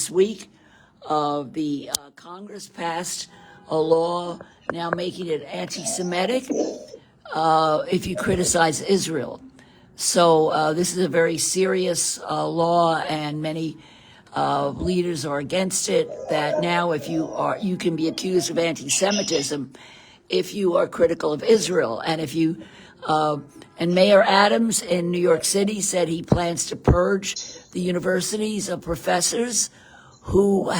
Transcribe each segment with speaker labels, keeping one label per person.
Speaker 1: this week, the Congress passed a law now making it anti-Semitic if you criticize Israel. So this is a very serious law, and many leaders are against it. That now, if you can be accused of anti-Semitism if you are critical of Israel, and if you and Mayor Adams in New York City said he plans to purge the universities of professors who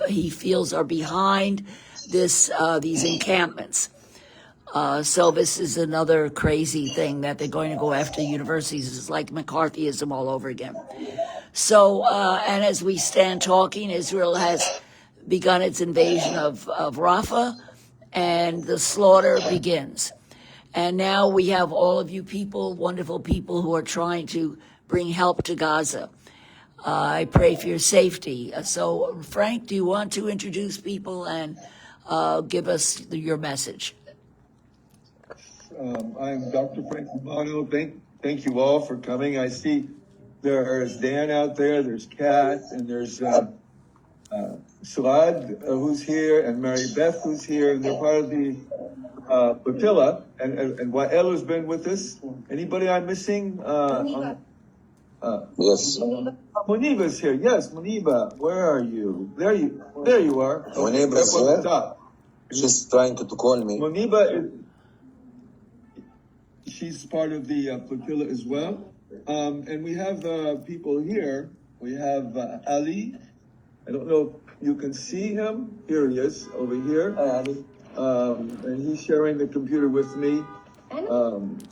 Speaker 1: he feels are behind these encampments. So this is another crazy thing that they're going to go after universities. It's like McCarthyism all over again. So, and as we stand talking, Israel has begun its invasion of Rafah, and the slaughter begins. And now we have all of you people, wonderful people, who are trying to bring help to Gaza. I pray for your safety. So, Frank, do you want to introduce people and give us your message?
Speaker 2: I'm Dr. Frank Romano. Thank you all for coming. I see there's Dan out there, there's Kat, and there's Suad, who's here, and Mary Beth, who's here, and they're part of the Flotilla, and Wael has been with us. Anybody I'm missing?
Speaker 3: Yes.
Speaker 2: Muniba's here. Yes, Muniba, where are you? There you are.
Speaker 3: Muniba's here. She's trying to call me.
Speaker 2: Muniba she's part of the Flotilla as well. And we have people here. We have Ali. I don't know if you can see him. Here he is, over here.
Speaker 3: Hi, Ali.
Speaker 2: And he's sharing the computer with me. And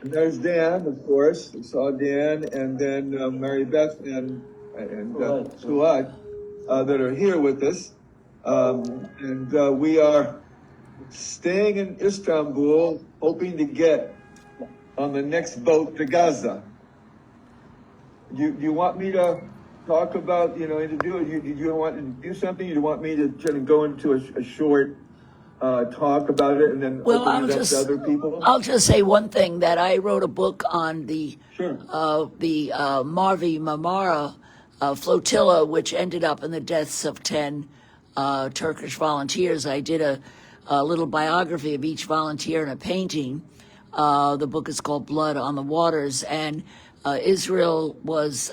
Speaker 2: there's Dan, of course. We saw Dan, and then Mary Beth and Suad that are here with us. And we are staying in Istanbul, hoping to get on the next boat to Gaza. Do you want me to talk about, do you want to do something? You want me to go into a short talk about it and then open it up to other people?
Speaker 1: I'll just say one thing, that I wrote a book on the Mavi Marmara flotilla, which ended up in the deaths of 10 Turkish volunteers. I did a little biography of each volunteer and a painting. The book is called Blood on the Waters, and Israel was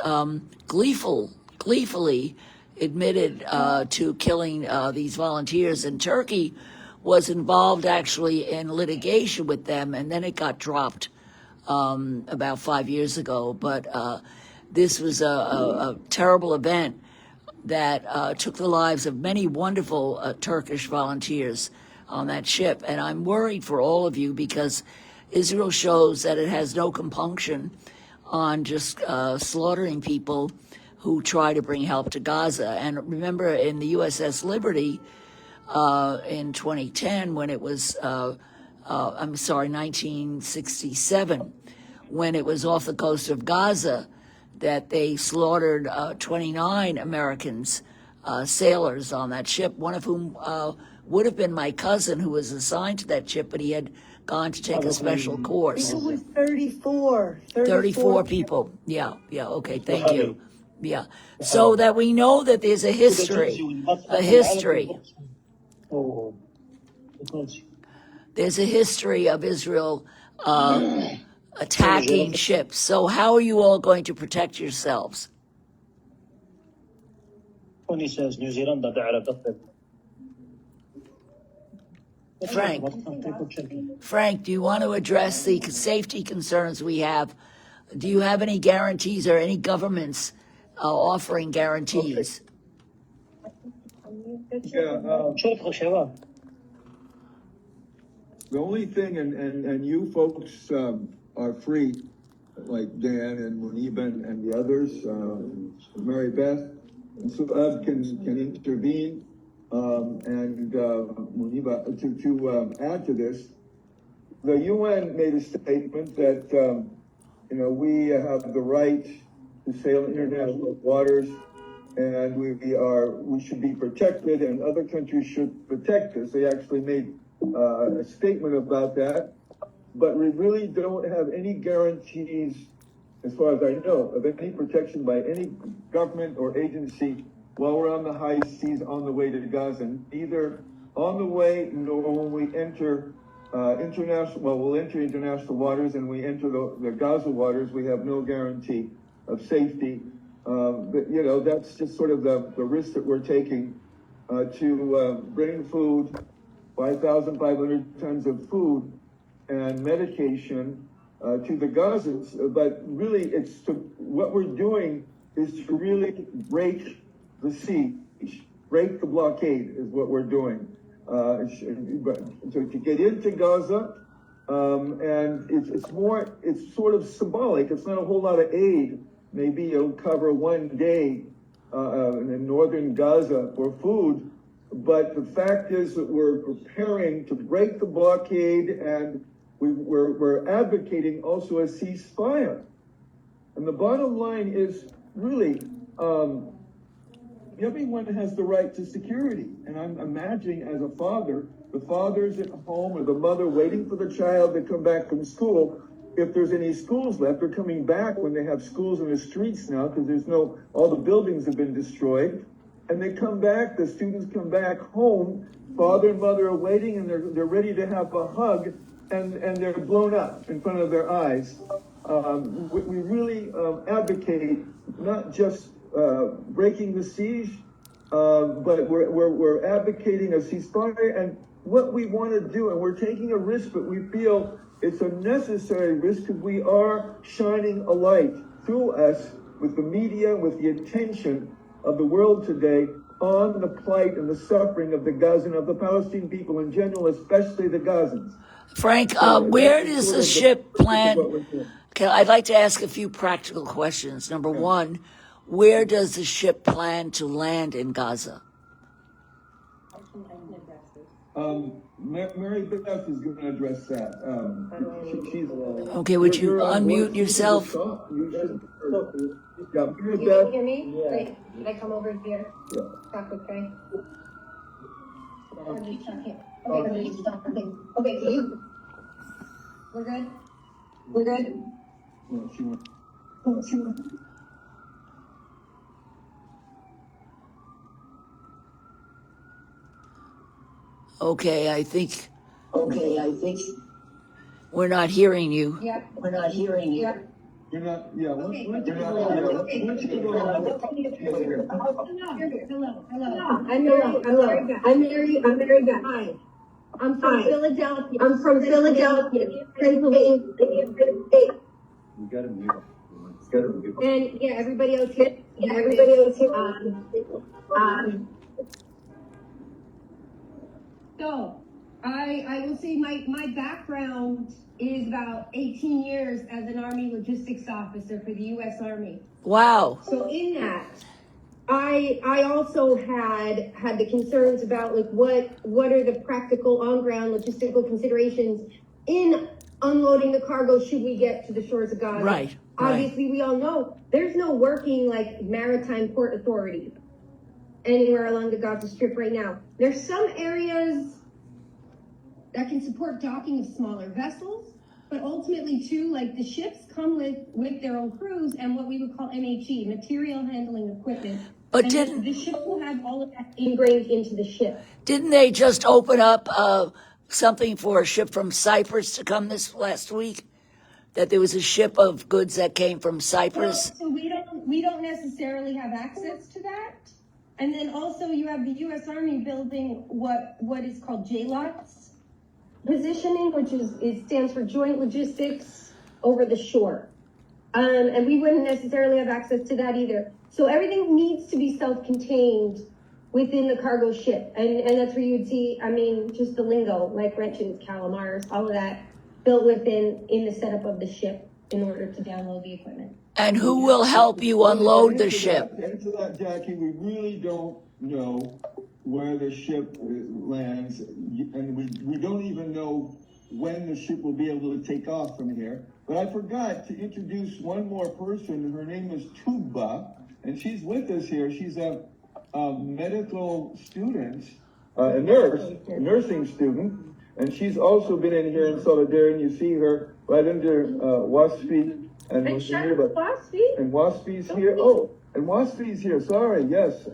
Speaker 1: gleefully admitted to killing these volunteers, and Turkey was involved actually in litigation with them, and then it got dropped about 5 years ago. But this was a terrible event that took the lives of many wonderful Turkish volunteers on that ship. And I'm worried for all of you, because Israel shows that it has no compunction on just slaughtering people who try to bring help to Gaza. And remember, in the USS Liberty in 2010, when it was, 1967, when it was off the coast of Gaza, that they slaughtered 29 Americans, sailors on that ship, one of whom would have been my cousin, who was assigned to that ship, but he had gone to take a special course.
Speaker 4: It was 34.
Speaker 1: 34 people. Yeah, okay, thank you. Yeah, so that we know that there's a history. There's a history of Israel attacking ships. So how are you all going to protect yourselves? Frank, do you want to address the safety concerns we have? Do you have any guarantees, or any governments offering guarantees?
Speaker 2: The only thing, and you folks are free, like Dan and Muniba and the others, Mary Beth and Suad can intervene, and Muniba to add to this. The UN made a statement that we have the right to sail in international waters, and we should be protected, and other countries should protect us. They actually made a statement about that, but we really don't have any guarantees as far as I know, of any protection by any government or agency while we're on the high seas on the way to Gaza, either on the way nor when we enter international. Well, we'll enter international waters and we enter the Gaza waters. We have no guarantee of safety. But you know, that's just sort of the risk that we're taking to bring food, 5,500 tons of food and medication to the Gazans. But really, what we're doing is to really break the siege, break the blockade is what we're doing. So to get into Gaza, and it's sort of symbolic. It's not a whole lot of aid. Maybe it'll cover one day in northern Gaza for food. But the fact is that we're preparing to break the blockade, and we're advocating also a ceasefire. And the bottom line is really, everyone has the right to security. And I'm imagining as a father, the father's at home or the mother waiting for the child to come back from school. If there's any schools left, they're coming back when they have schools in the streets now because all the buildings have been destroyed. And they come back, the students come back home, father and mother are waiting and they're ready to have a hug and they're blown up in front of their eyes. We really advocate not just breaking the siege, but we're advocating a ceasefire. And what we want to do, and we're taking a risk, but we feel it's a necessary risk because we are shining a light through us with the media, with the attention of the world today on the plight and the suffering of the Gaza and of the Palestinian people in general, especially the Gazans.
Speaker 1: Frank, where does the ship plan? I'd like to ask a few practical questions. Number one, where does the ship plan to land in Gaza?
Speaker 2: Mary Beth is going to address that. She's
Speaker 1: Okay, would you unmute yourself?
Speaker 2: Yeah, Mary
Speaker 5: You
Speaker 2: Beth.
Speaker 5: can hear me?
Speaker 2: Yeah.
Speaker 5: Did I come over here?
Speaker 2: Yeah.
Speaker 5: Talk okay? Okay, can you? We're good? We're good?
Speaker 2: No, she went.
Speaker 1: Okay, I think we're not hearing you.
Speaker 5: Yeah. We're not hearing you. Yeah.
Speaker 2: You're not, yeah.
Speaker 5: Okay. Hello. I'm Mary Beth. Hi. I'm from Philadelphia. Pennsylvania.
Speaker 2: You gotta mute.
Speaker 5: And yeah, everybody else here. So, I will say my background is about 18 years as an Army logistics officer for the U.S. Army.
Speaker 1: Wow.
Speaker 5: So in that, I also had the concerns about like what are the practical on-ground logistical considerations in unloading the cargo should we get to the shores of Gaza.
Speaker 1: Right.
Speaker 5: Obviously, we all know there's no working like maritime port authority anywhere along the Gaza Strip right now. There's some areas that can support docking of smaller vessels, but ultimately too, like the ships come with their own crews and what we would call MHE, material handling equipment.
Speaker 1: But
Speaker 5: and the ship will have all of that ingrained into the ship.
Speaker 1: Didn't they just open up something for a ship from Cyprus to come this last week? That there was a ship of goods that came from Cyprus?
Speaker 5: So we don't necessarily have access to that. And then also you have the U.S. Army building what is called JLOTS positioning, which stands for Joint Logistics Over the Shore. And we wouldn't necessarily have access to that either. So everything needs to be self-contained within the cargo ship. And that's where you'd see, I mean, just the lingo, like wrenches, calamars, all of that built within the setup of the ship in order to download the equipment.
Speaker 1: And who will help you unload the ship?
Speaker 2: Answer that, Jacqui. We really don't know where the ship lands, and we don't even know when the ship will be able to take off from here. But I forgot to introduce one more person. Her name is Tuba, and she's with us here. She's a medical student, a nursing student, and she's also been in here in solidarity. And you see her right under Wasfi And
Speaker 5: And
Speaker 2: Muniba.
Speaker 5: Waspy?
Speaker 2: And Waspy's here. Oh, and Waspy's here. Sorry. Yes.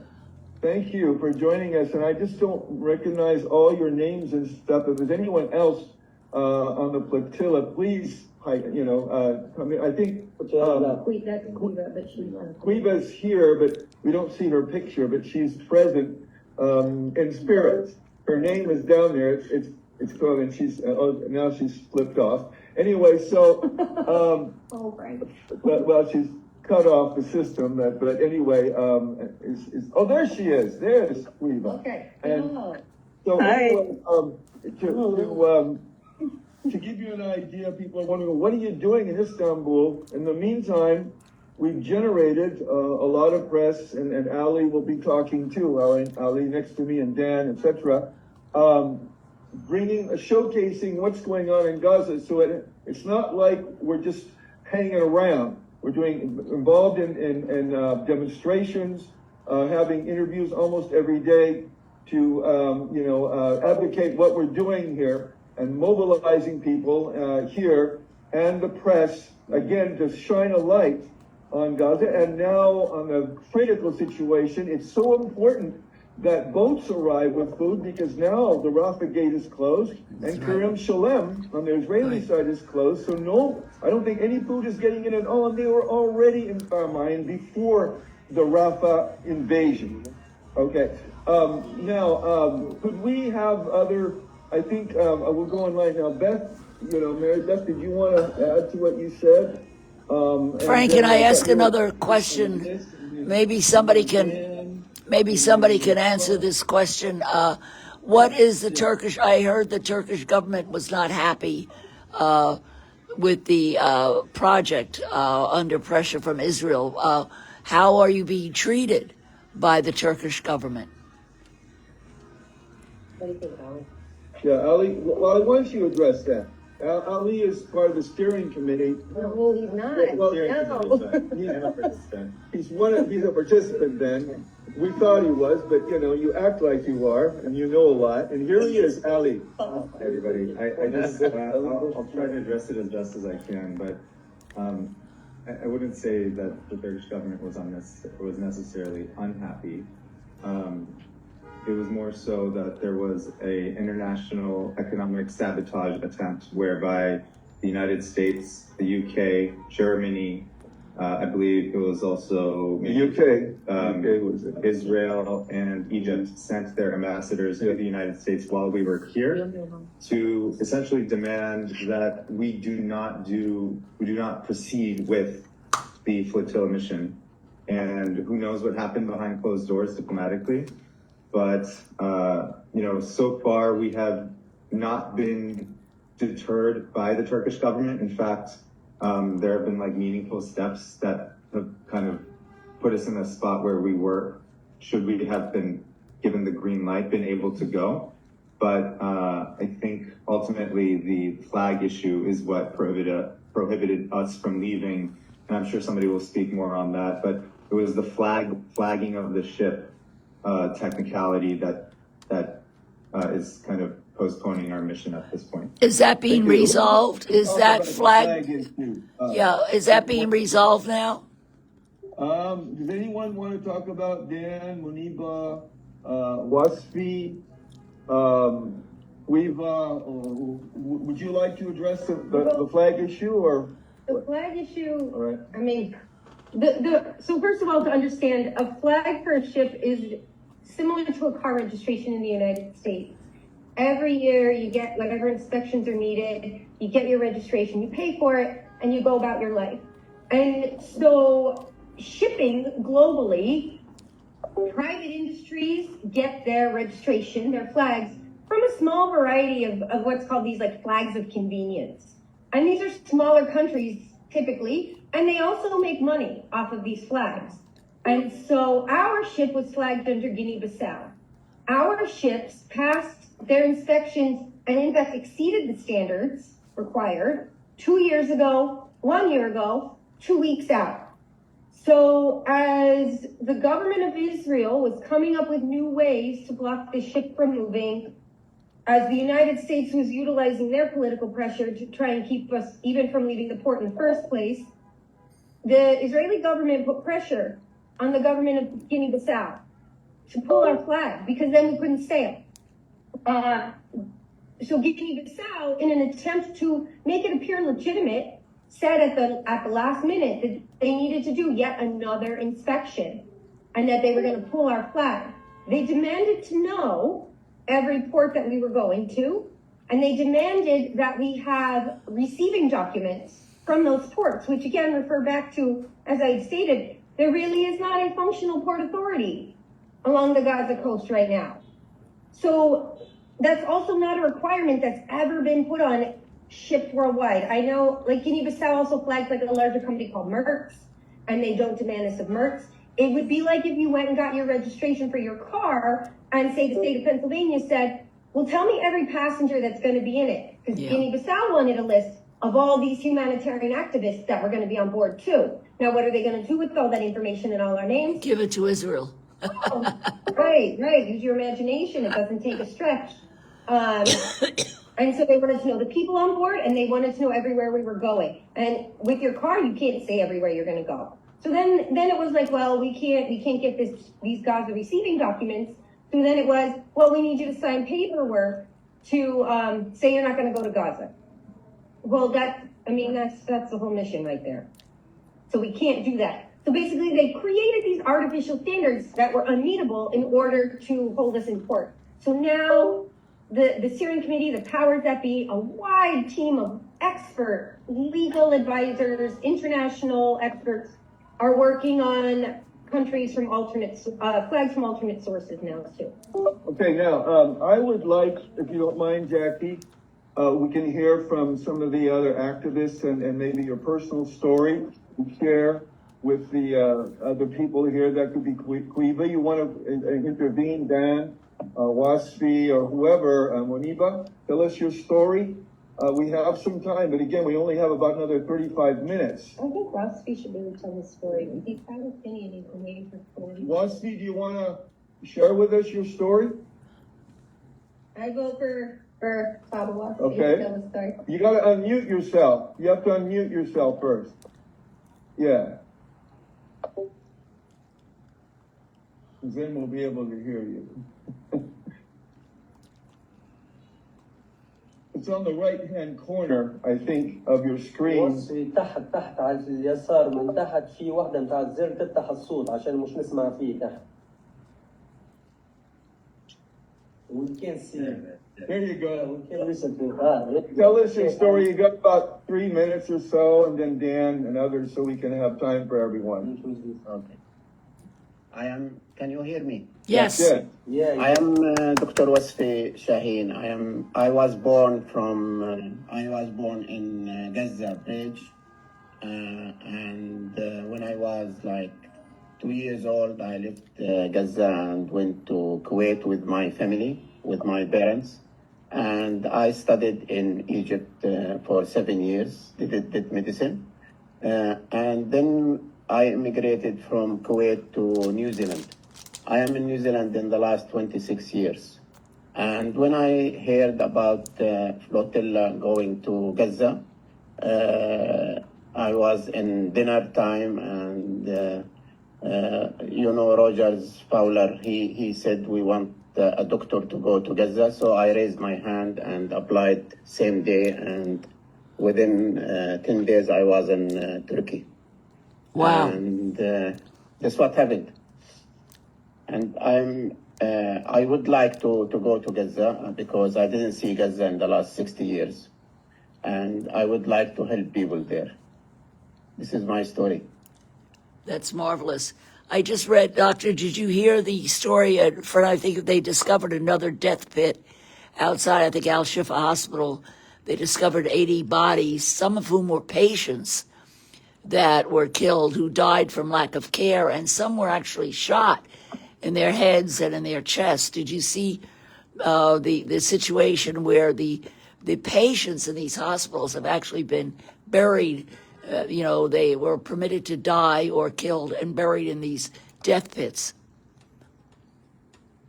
Speaker 2: Thank you for joining us. And I just don't recognize all your names and stuff. If there's anyone else on the flotilla, please, I mean, I think
Speaker 5: That's Quiva, but she's not.
Speaker 2: Quiva's here, but we don't see her picture, but she's present in spirit. Her name is down there. It's called, and she's now she's flipped off. Anyway, so
Speaker 5: Oh, right.
Speaker 2: well, she's cut off the system. But anyway, there she is. There's Quiva.
Speaker 5: Okay.
Speaker 2: And so anyway, to give you an idea, people are wondering, what are you doing in Istanbul? In the meantime, we've generated a lot of press, and Ali will be talking too. Ali next to me, and Dan, etc. Showcasing what's going on in Gaza. So it's not like we're just hanging around. We're involved in demonstrations, having interviews almost every day to advocate what we're doing here and mobilizing people here and the press again to shine a light on Gaza. And now on the critical situation, it's so important that boats arrive with food, because now the Rafah gate is closed and Kerem Shalem on the Israeli side is closed. So no, I don't think any food is getting in at all. And they were already in Carmine before the Rafah invasion. Okay. Now, could we have other, I think we'll go online now. Beth, Mary Beth, did you want to add to what you said?
Speaker 1: Frank, can I ask another question? Maybe somebody can answer this question. What is the Turkish? I heard the Turkish government was not happy with the project under pressure from Israel. How are you being treated by the Turkish government?
Speaker 5: What do you think, Ali?
Speaker 2: Yeah, Ali. Well, why don't you address that? Ali is part of the steering committee.
Speaker 5: No, he's not.
Speaker 2: Well, he's a participant then. We thought he was, but you act like you are, and you know a lot. And here he is, Ali.
Speaker 6: Hey everybody, I'll try to address it as best as I can, but I wouldn't say that the Turkish government was necessarily unhappy. It was more so that there was an international economic sabotage attempt whereby the United States, the UK, Germany, I believe it was also
Speaker 2: The UK,
Speaker 6: Israel and Egypt sent their ambassadors to the United States while we were here to essentially demand that we do not proceed with the flotilla mission. And who knows what happened behind closed doors diplomatically. But, so far we have not been deterred by the Turkish government. In fact, there have been meaningful steps that have kind of put us in a spot where we were, should we have been given the green light, been able to go. But I think ultimately the flag issue is what prohibited us from leaving. And I'm sure somebody will speak more on that, but it was the flagging of the ship technicality that is kind of postponing our mission at this point.
Speaker 1: Is that being resolved? Is that flag? Is that being resolved now?
Speaker 2: Does anyone want to talk about Dan, Muniba, Wasfi, would you like to address the flag issue or?
Speaker 5: The flag issue,
Speaker 2: All right.
Speaker 5: I mean, so first of all, to understand, a flag for a ship is similar to a car registration in the United States. Every year you get, whatever inspections are needed, you get your registration, you pay for it, and you go about your life. And so shipping globally, private industries get their registration, their flags, from a small variety of what's called these flags of convenience. And these are smaller countries typically, and they also make money off of these flags. And so our ship was flagged under Guinea-Bissau. Our ships passed their inspections and in fact exceeded the standards required 2 years ago, 1 year ago, 2 weeks out. So as the government of Israel was coming up with new ways to block the ship from moving, as the United States was utilizing their political pressure to try and keep us even from leaving the port in the first place, the Israeli government put pressure on the government of Guinea-Bissau to pull our flag because then we couldn't sail. So Guinea-Bissau, in an attempt to make it appear legitimate, said at the last minute that they needed to do yet another inspection and that they were going to pull our flag. They demanded to know every port that we were going to, and they demanded that we have receiving documents from those ports, which again refer back to, as I had stated, there really is not a functional port authority along the Gaza coast right now. So that's also not a requirement that's ever been put on ships worldwide. I know, like Guinea-Bissau also flags like a larger company called Merckx, and they don't demand this of Merckx. It would be like if you went and got your registration for your car and say the state of Pennsylvania said, well, tell me every passenger that's going to be in it. Because Guinea-Bissau wanted a list of all these humanitarian activists that were going to be on board too. Now, what are they going to do with all that information and all our names?
Speaker 1: Give it to Israel.
Speaker 5: Right. Use your imagination. It doesn't take a stretch. And so they wanted to know the people on board, and they wanted to know everywhere we were going. And with your car, you can't say everywhere you're going to go. So then it was like, well, we can't get these Gaza receiving documents. So then it was, well, we need you to sign paperwork to say you're not going to go to Gaza. Well, that's the whole mission right there. So we can't do that. So basically, they created these artificial standards that were unmeetable in order to hold us in court. So now the Syrian Committee, the powers that be, a wide team of expert legal advisors, international experts, are working on countries from flags from alternate sources now too.
Speaker 2: Okay, now, I would like, if you don't mind, Jacqui, we can hear from some of the other activists and maybe your personal story to share with the other people here. That could be Quiva. You want to intervene, Dan, Wasfi, or whoever, Moniba? Tell us your story. We have some time, but again, we only have about another 35 minutes.
Speaker 5: I think Wasfi should be able to tell the story. He's kind of opinion, he's been waiting for 40.
Speaker 2: Wasfi, do you want to share with us your story?
Speaker 5: I vote for Baba Wasfi.
Speaker 2: Okay.
Speaker 5: Tell the story.
Speaker 2: You got to unmute yourself. You have to unmute yourself first. Yeah. Then we'll be able to hear you. It's on the right-hand corner, I think, of your screen.
Speaker 7: وصفي تحت على اليسار من تحت في واحدة متاع الزر تفتح الصوت عشان مش نسمع فيه تحت. We can't see.
Speaker 2: There you go.
Speaker 7: We can't listen to it.
Speaker 2: Tell us your story. You got about 3 minutes or so, and then Dan and others, so we can have time for everyone.
Speaker 8: Okay. Can you hear me?
Speaker 1: Yes.
Speaker 2: Yeah.
Speaker 7: Yeah.
Speaker 8: I am Dr. Wasfi Shaheen. I was born in Gaza Bridge, and when I was like 2 years old, I left Gaza and went to Kuwait with my family, with my parents, and I studied in Egypt for 7 years. Did medicine, and then I immigrated from Kuwait to New Zealand. I am in New Zealand in the last 26 years. And when I heard about Flotilla going to Gaza, I was in dinner time, and Rogers Fowler, he said we want a doctor to go to Gaza. So I raised my hand and applied same day, and within 10 days I was in Turkey.
Speaker 1: Wow.
Speaker 8: And that's what happened. And I would like to go to Gaza because I didn't see Gaza in the last 60 years. And I would like to help people there. This is my story.
Speaker 1: That's marvelous. I just read, Doctor, did you hear the story I think they discovered another death pit outside, I think, Al-Shifa Hospital. They discovered 80 bodies, some of whom were patients that were killed who died from lack of care, and some were actually shot in their heads and in their chests. Did you see the situation where the patients in these hospitals have actually been buried? They were permitted to die or killed and buried in these death pits.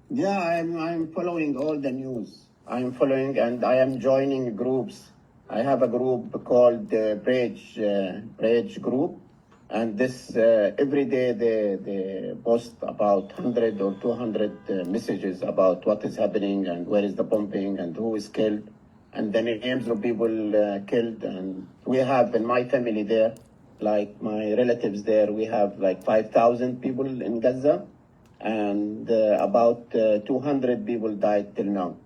Speaker 8: Yeah, I'm following all the news. I'm following, and I am joining groups. I have a group called the Bridge Group, And this every day they post about 100 or 200 messages about what is happening and where is the bombing and who is killed and the names of people killed. And we have in my family there, like my relatives there, we have like 5,000 people in Gaza, and about 200 people died till now.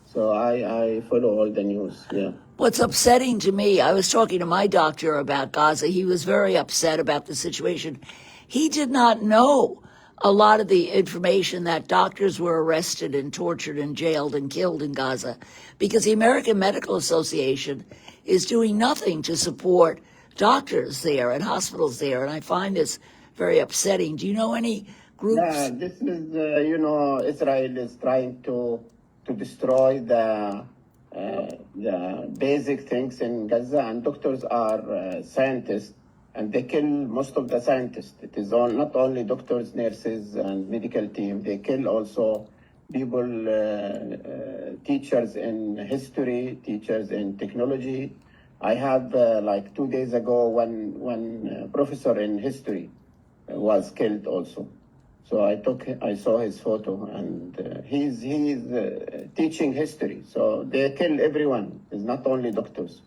Speaker 8: So I follow all the news. Yeah.
Speaker 1: What's upsetting to me, I was talking to my doctor about Gaza. He was very upset about the situation. He did not know a lot of the information that doctors were arrested and tortured and jailed and killed in Gaza because the American Medical Association is doing nothing to support doctors there and hospitals there. And I find this very upsetting. Do you know any groups?
Speaker 8: Yeah, this is, Israel is trying to destroy the basic things in Gaza, and doctors are scientists, and they kill most of the scientists. It is not only doctors, nurses, and medical team. They kill also people, teachers in history, teachers in technology. I have, like 2 days ago, one professor in history was killed also. So I saw his photo, and he's teaching history. So they kill everyone. It's not only doctors.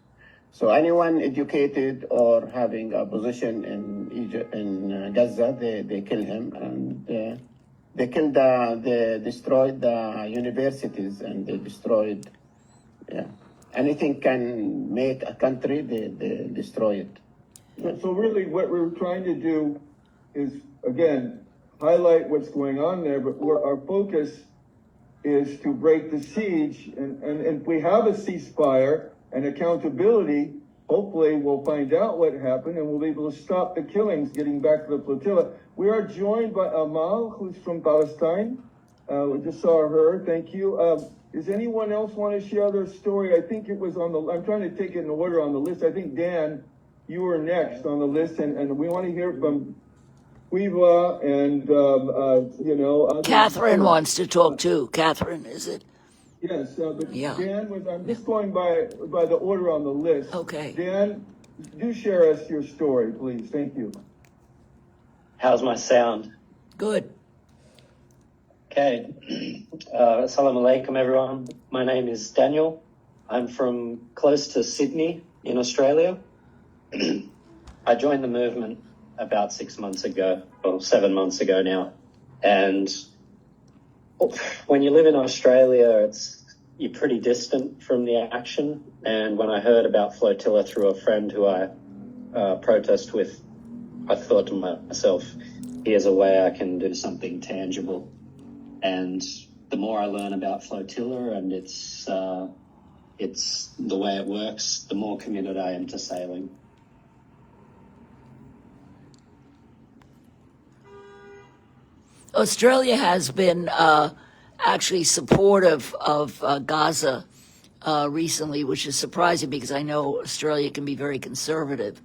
Speaker 8: So anyone educated or having a position in Egypt, in Gaza, they kill him, and they destroyed the universities, and they destroyed, anything can make a country, they destroy it.
Speaker 2: So really what we're trying to do is, again, highlight what's going on there, but our focus is to break the siege, and if we have a ceasefire and accountability, hopefully we'll find out what happened and we'll be able to stop the killings. Getting back to the flotilla, we are joined by Amal, who's from Palestine. We just saw her, thank you. Does anyone else want to share their story? I think it was on the, I'm trying to take it in order on the list. I think Dan, you were next on the list, and we want to hear from Quiva and, others.
Speaker 1: Catherine wants to talk too. Catherine, is it?
Speaker 2: Yes, but
Speaker 1: Yeah.
Speaker 2: Dan I'm just going by the order on the list.
Speaker 1: Okay.
Speaker 2: Dan, do share us your story, please. Thank you.
Speaker 9: How's my sound?
Speaker 1: Good.
Speaker 9: Okay. Assalamu alaikum, everyone. My name is Daniel. I'm from close to Sydney in Australia. I joined the movement about 6 months ago, or 7 months ago now. And when you live in Australia, you're pretty distant from the action. And when I heard about Flotilla through a friend who I protest with, I thought to myself, here's a way I can do something tangible. And the more I learn about Flotilla and it's the way it works, the more committed I am to sailing.
Speaker 1: Australia has been actually supportive of Gaza recently, which is surprising because I know Australia can be very conservative.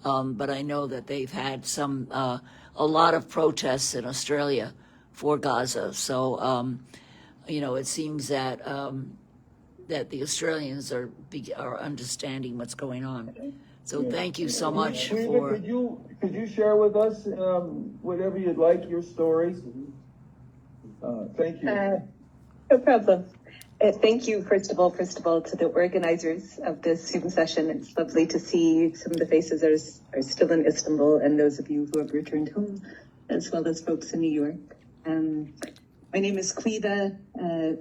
Speaker 1: But I know that they've had a lot of protests in Australia for Gaza. So, it seems that that the Australians are understanding what's going on. So thank you so much for.
Speaker 2: Could you share with us whatever you'd like, your story? Thank you.
Speaker 10: No problem. Thank you, first of all, to the organizers of this Zoom session. It's lovely to see some of the faces are still in Istanbul, and those of you who have returned home, as well as folks in New York. My name is Quiva,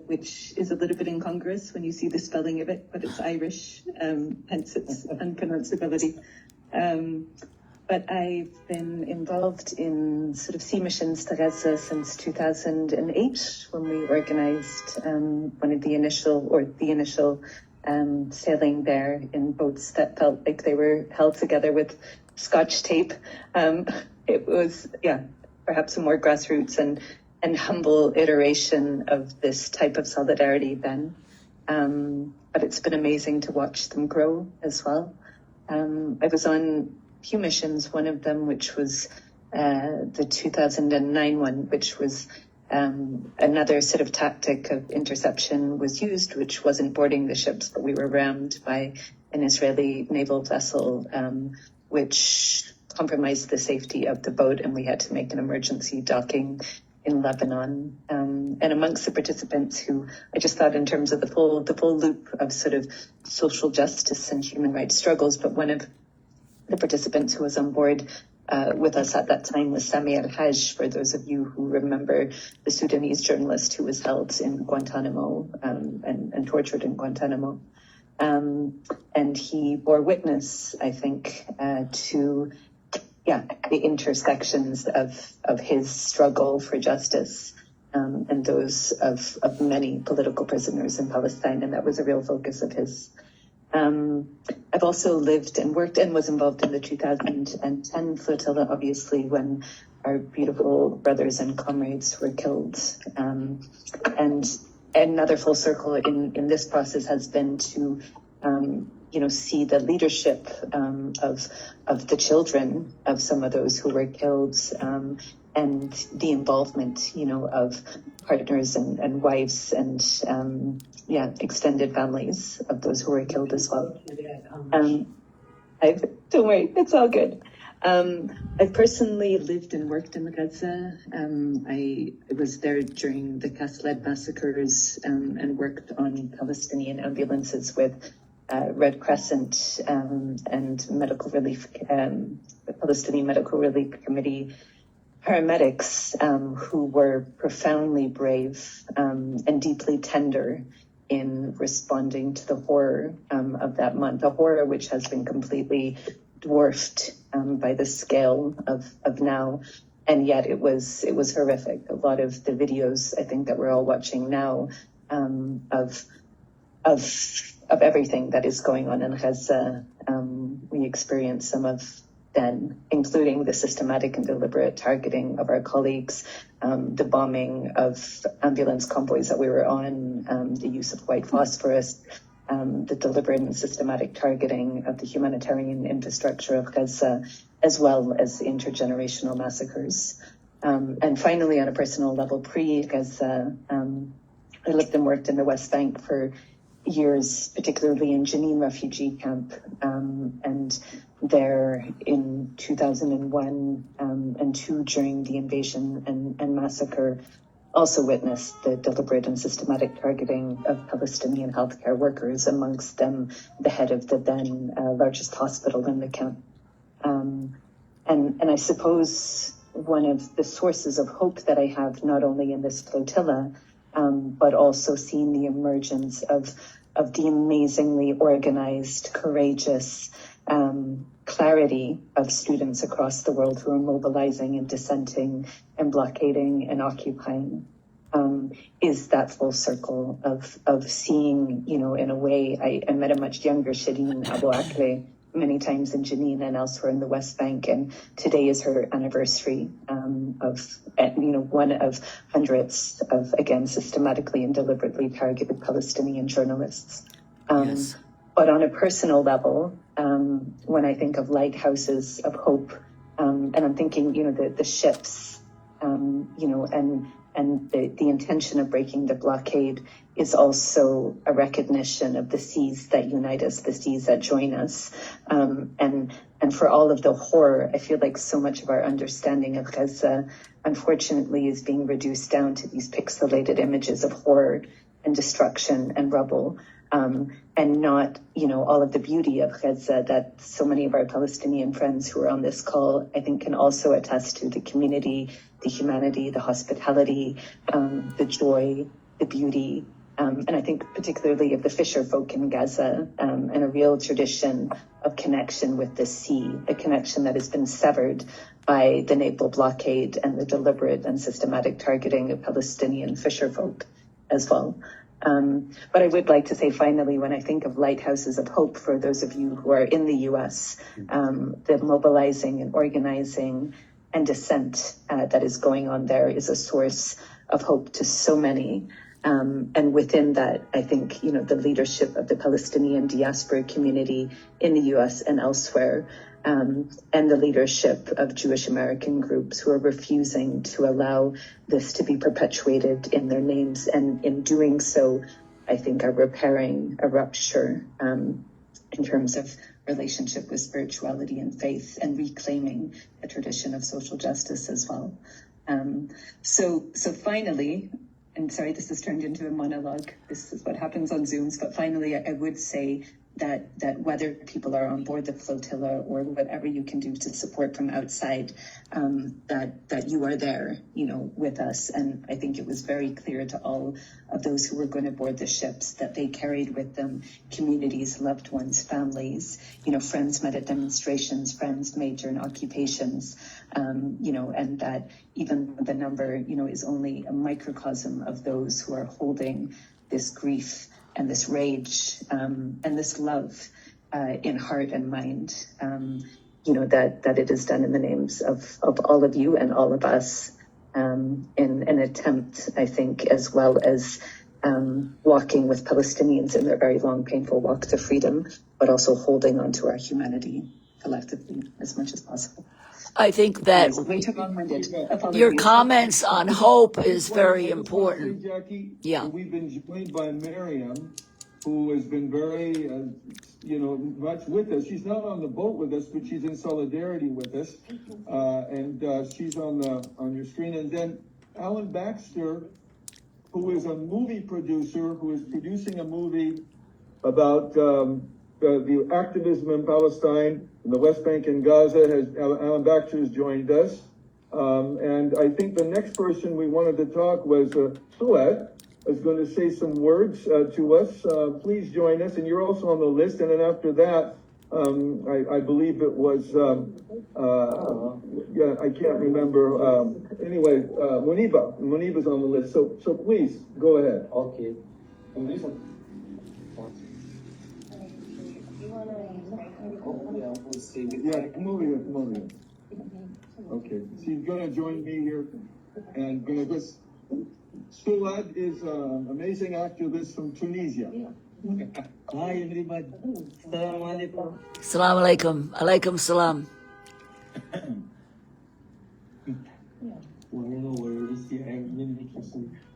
Speaker 10: which is a little bit incongruous when you see the spelling of it, but it's Irish, hence its unpronounceability. But I've been involved in sort of sea missions to Gaza since 2008, when we organized one of the initial sailing there in boats that felt like they were held together with Scotch tape. It was, perhaps a more grassroots and humble iteration of this type of solidarity then. But it's been amazing to watch them grow as well. I was on few missions, one of them which was the 2009 one, which was another sort of tactic of interception was used, which wasn't boarding the ships, but we were rammed by an Israeli naval vessel, which compromised the safety of the boat, and we had to make an emergency docking in Lebanon. And amongst the participants who, I just thought in terms of the full loop of sort of social justice and human rights struggles, but one of the participants who was on board with us at that time was Sami al-Hajj, for those of you who remember, the Sudanese journalist who was held in Guantanamo and tortured in Guantanamo. And he bore witness, I think, to the intersections of his struggle for justice and those of many political prisoners in Palestine, and that was a real focus of his. I've also lived and worked and was involved in the 2010 flotilla, obviously, when our beautiful brothers and comrades were killed. And another full circle in this process has been to see the leadership of the children of some of those who were killed, and the involvement, of partners and wives and extended families of those who were killed as well. Don't worry, it's all good. I personally lived and worked in Gaza. I was there during the Kastled massacres and worked on Palestinian ambulances with Red Crescent and Medical Relief, the Palestinian Medical Relief Committee paramedics who were profoundly brave and deeply tender in responding to the horror of that month, a horror which has been completely dwarfed by the scale of now. And yet it was horrific. A lot of the videos, I think, that we're all watching now of everything that is going on in Gaza, we experienced some of then, including the systematic and deliberate targeting of our colleagues, the bombing of ambulance convoys that we were on, the use of white phosphorus, the deliberate and systematic targeting of the humanitarian infrastructure of Gaza, as well as intergenerational massacres. And finally, on a personal level, pre-Gaza, I lived and worked in the West Bank for years, particularly in Jenin refugee camp, and there in 2001 and 2 during the invasion and massacre, also witnessed the deliberate and systematic targeting of Palestinian healthcare workers, amongst them the head of the then largest hospital in the camp. And I suppose one of the sources of hope that I have, not only in this flotilla, but also seeing the emergence of the amazingly organized, courageous clarity of students across the world who are mobilizing and dissenting and blockading and occupying, is that full circle of seeing, in a way, I met a much younger Shireen Abu Akleh many times in Jenin and elsewhere in the West Bank, and today is her anniversary of one of hundreds of, again, systematically and deliberately targeted Palestinian journalists.
Speaker 1: Yes.
Speaker 10: But on a personal level, when I think of lighthouses of hope, and I'm thinking, the ships, and the intention of breaking the blockade is also a recognition of the seas that unite us, the seas that join us. And for all of the horror, I feel like so much of our understanding of Gaza, unfortunately, is being reduced down to these pixelated images of horror and destruction and rubble. And not, all of the beauty of Gaza that so many of our Palestinian friends who are on this call, I think, can also attest to: the community, the humanity, the hospitality, the joy, the beauty, and I think particularly of the fisher folk in Gaza, and a real tradition of connection with the sea, a connection that has been severed by the naval blockade and the deliberate and systematic targeting of Palestinian fisher folk as well. But I would like to say, finally, when I think of lighthouses of hope, for those of you who are in the U.S., the mobilizing and organizing and dissent that is going on there is a source of hope to so many. And within that, I think, the leadership of the Palestinian diaspora community in the U.S. and elsewhere, and the leadership of Jewish American groups who are refusing to allow this to be perpetuated in their names, and in doing so, I think, are repairing a rupture in terms of relationship with spirituality and faith, and reclaiming a tradition of social justice as well. So finally, and sorry, this has turned into a monologue. This is what happens on Zooms. But finally, I would say that whether people are on board the flotilla or whatever you can do to support from outside, that you are there, with us. And I think it was very clear to all of those who were going to board the ships that they carried with them communities, loved ones, families, friends met at demonstrations, friends made during occupations, and that even the number, is only a microcosm of those who are holding this grief and this rage, and this love in heart and mind, that it is done in the names of all of you and all of us, in an attempt, I think, as well as walking with Palestinians in their very long, painful walk to freedom, but also holding on to our humanity collectively as much as possible.
Speaker 1: I think that
Speaker 10: Way too long-winded.
Speaker 1: your
Speaker 10: Apologies.
Speaker 1: comments on hope is very important.
Speaker 2: Jacqui,
Speaker 1: Yeah.
Speaker 2: we've been joined by Miriam, who has been very, much with us. She's not on the boat with us, but she's in solidarity with us. And she's on your screen. And then Alan Baxter, who is a movie producer, who is producing a movie about the activism in Palestine, in the West Bank and Gaza. Alan Baxter has joined us. And I think the next person we wanted to talk was Suad, is going to say some words to us. Please join us. And you're also on the list. And then after that, I believe it was, I can't remember. Anyway, Muniba's on the list. So please, go ahead.
Speaker 7: Okay.
Speaker 2: Yeah, come over here. Okay, she's gonna join me here and gonna just, Suad is an amazing activist from Tunisia.
Speaker 7: Hi everybody. Assalamu alaikum.
Speaker 1: Assalamu alaikum. Alaikum salam.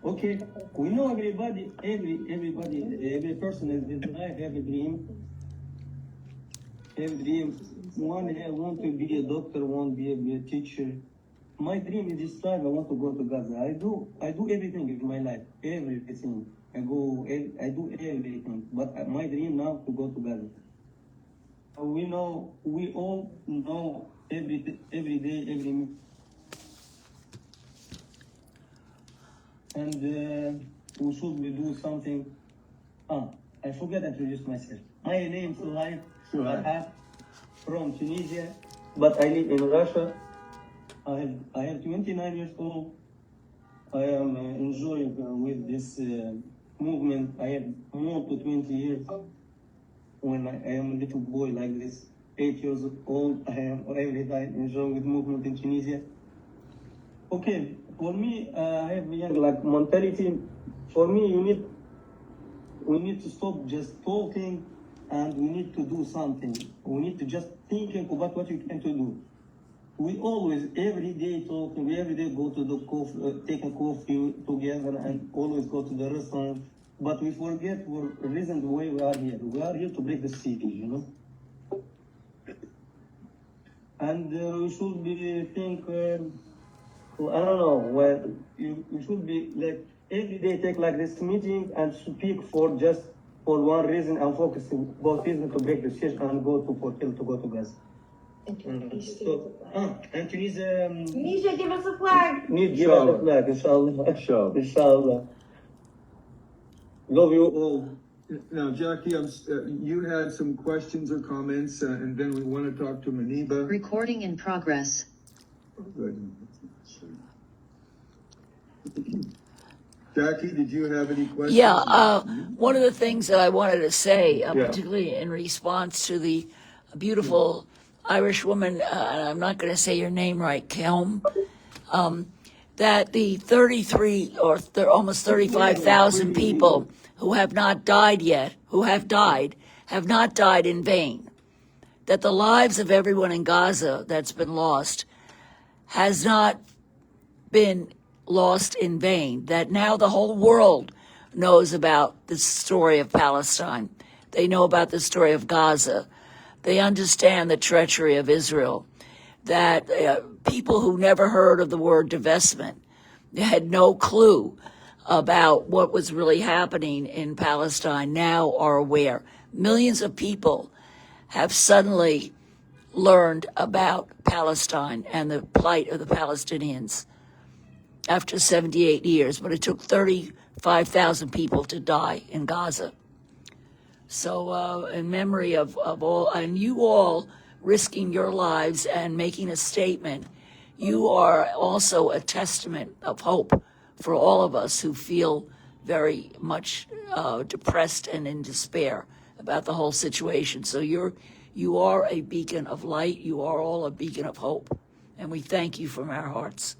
Speaker 7: Okay, we know everybody, every person is in life have a dream. Have dreams. One I want to be a doctor, one be a teacher. My dream in this life, I want to go to Gaza. I do everything in my life, everything. I do everything. But my dream now to go to Gaza. We all know every day, every minute. And we should do something. I forgot to introduce myself. My name is Rafah from Tunisia, but I live in Russia. I have 29 years old. I am enjoying with this movement. I have more to 20 years. When I am a little boy like this, 8 years old, I am every time enjoying with movement in Tunisia. Okay, for me, I have young like mentality. For me, we need to stop just talking, and we need to do something. We need to just thinking about what we can to do. We always, every day talking, we every day go to the coffee, take a coffee together and always go to the restaurant. But we forget for the reason why we are here. We are here to break the city, And we should be think, I don't know, well, you should be like, every day take like this meeting and speak for one reason and focusing both reasons to break the siege and go to Portil to go to Gaza. And Tunisia,
Speaker 5: Tunisia, give us a flag.
Speaker 7: give us a flag, inshallah. Inshallah. Love you all.
Speaker 2: Now, Jacqui, you had some questions or comments, and then we want to talk to Muniba.
Speaker 11: Recording in progress.
Speaker 2: Good. Jacqui, did you have any questions?
Speaker 1: Yeah, one of the things that I wanted to say, particularly in response to the beautiful Irish woman, and I'm not going to say your name right, Kelm, that the 33 or almost 35,000 people who have not died yet, who have not died in vain. That the lives of everyone in Gaza that's been lost has not been lost in vain. That now the whole world knows about the story of Palestine. They know about the story of Gaza. They understand the treachery of Israel, that people who never heard of the word divestment had no clue about what was really happening in Palestine now are aware. Millions of people have suddenly learned about Palestine and the plight of the Palestinians after 78 years, but it took 35,000 people to die in Gaza. So in memory of all, and you all risking your lives and making a statement, you are also a testament of hope for all of us who feel very much depressed and in despair about the whole situation. So you are a beacon of light. You are all a beacon of hope. And we thank you from our hearts.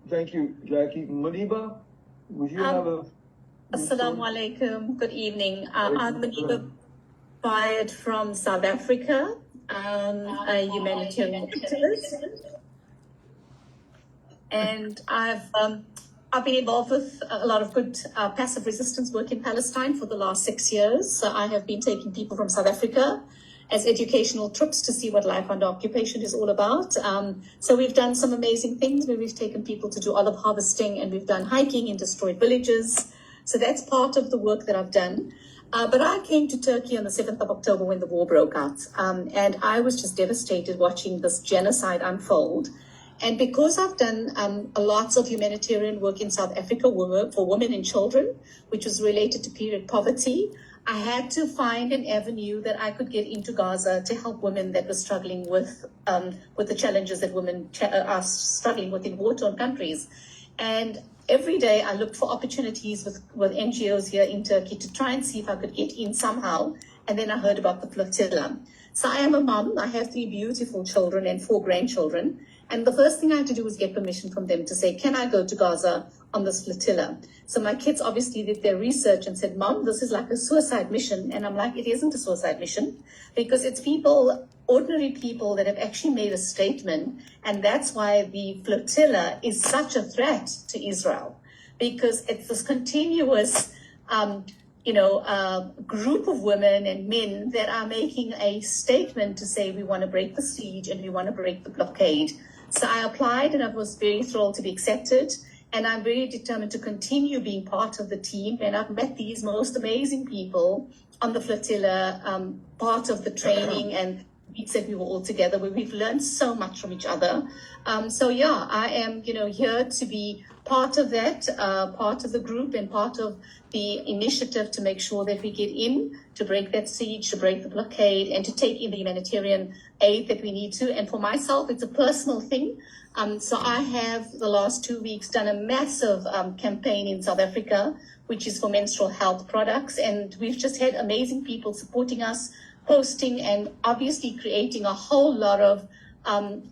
Speaker 2: Thank you, Jacqui. Maniba, would you have a...
Speaker 11: Assalamu alaikum. Good evening. I'm Maniba Bayat from South Africa, a humanitarian activist. And I've been involved with a lot of good passive resistance work in Palestine for the last 6 years. So I have been taking people from South Africa as educational trips to see what life under occupation is all about. So we've done some amazing things where we've taken people to do olive harvesting, and we've done hiking in destroyed villages. So that's part of the work that I've done. But I came to Turkey on the 7th of October when the war broke out. And I was just devastated watching this genocide unfold. And because I've done lots of humanitarian work in South Africa for women and children, which was related to period poverty, I had to find an avenue that I could get into Gaza to help women that were struggling with the challenges that women are struggling with in war-torn countries. And every day I looked for opportunities with NGOs here in Turkey to try and see if I could get in somehow. And then I heard about the flotilla. So I am a mom. I have 3 beautiful children and 4 grandchildren. And the first thing I had to do was get permission from them to say, can I go to Gaza on this flotilla? So my kids obviously did their research and said, Mom, this is like a suicide mission. And I'm like, it isn't a suicide mission, because it's people, ordinary people that have actually made a statement. And that's why the flotilla is such a threat to Israel, because it's this continuous group of women and men that are making a statement to say we want to break the siege and we want to break the blockade. So I applied and I was very thrilled to be accepted. And I'm very determined to continue being part of the team. And I've met these most amazing people on the flotilla, part of the training and weeks that we were all together, where we've learned so much from each other. I am, here to be part of that, part of the group and part of the initiative to make sure that we get in to break that siege, to break the blockade, and to take in the humanitarian aid that we need to. And for myself, it's a personal thing. So I have the last 2 weeks done a massive campaign in South Africa, which is for menstrual health products. And we've just had amazing people supporting us, posting, and obviously creating a whole lot of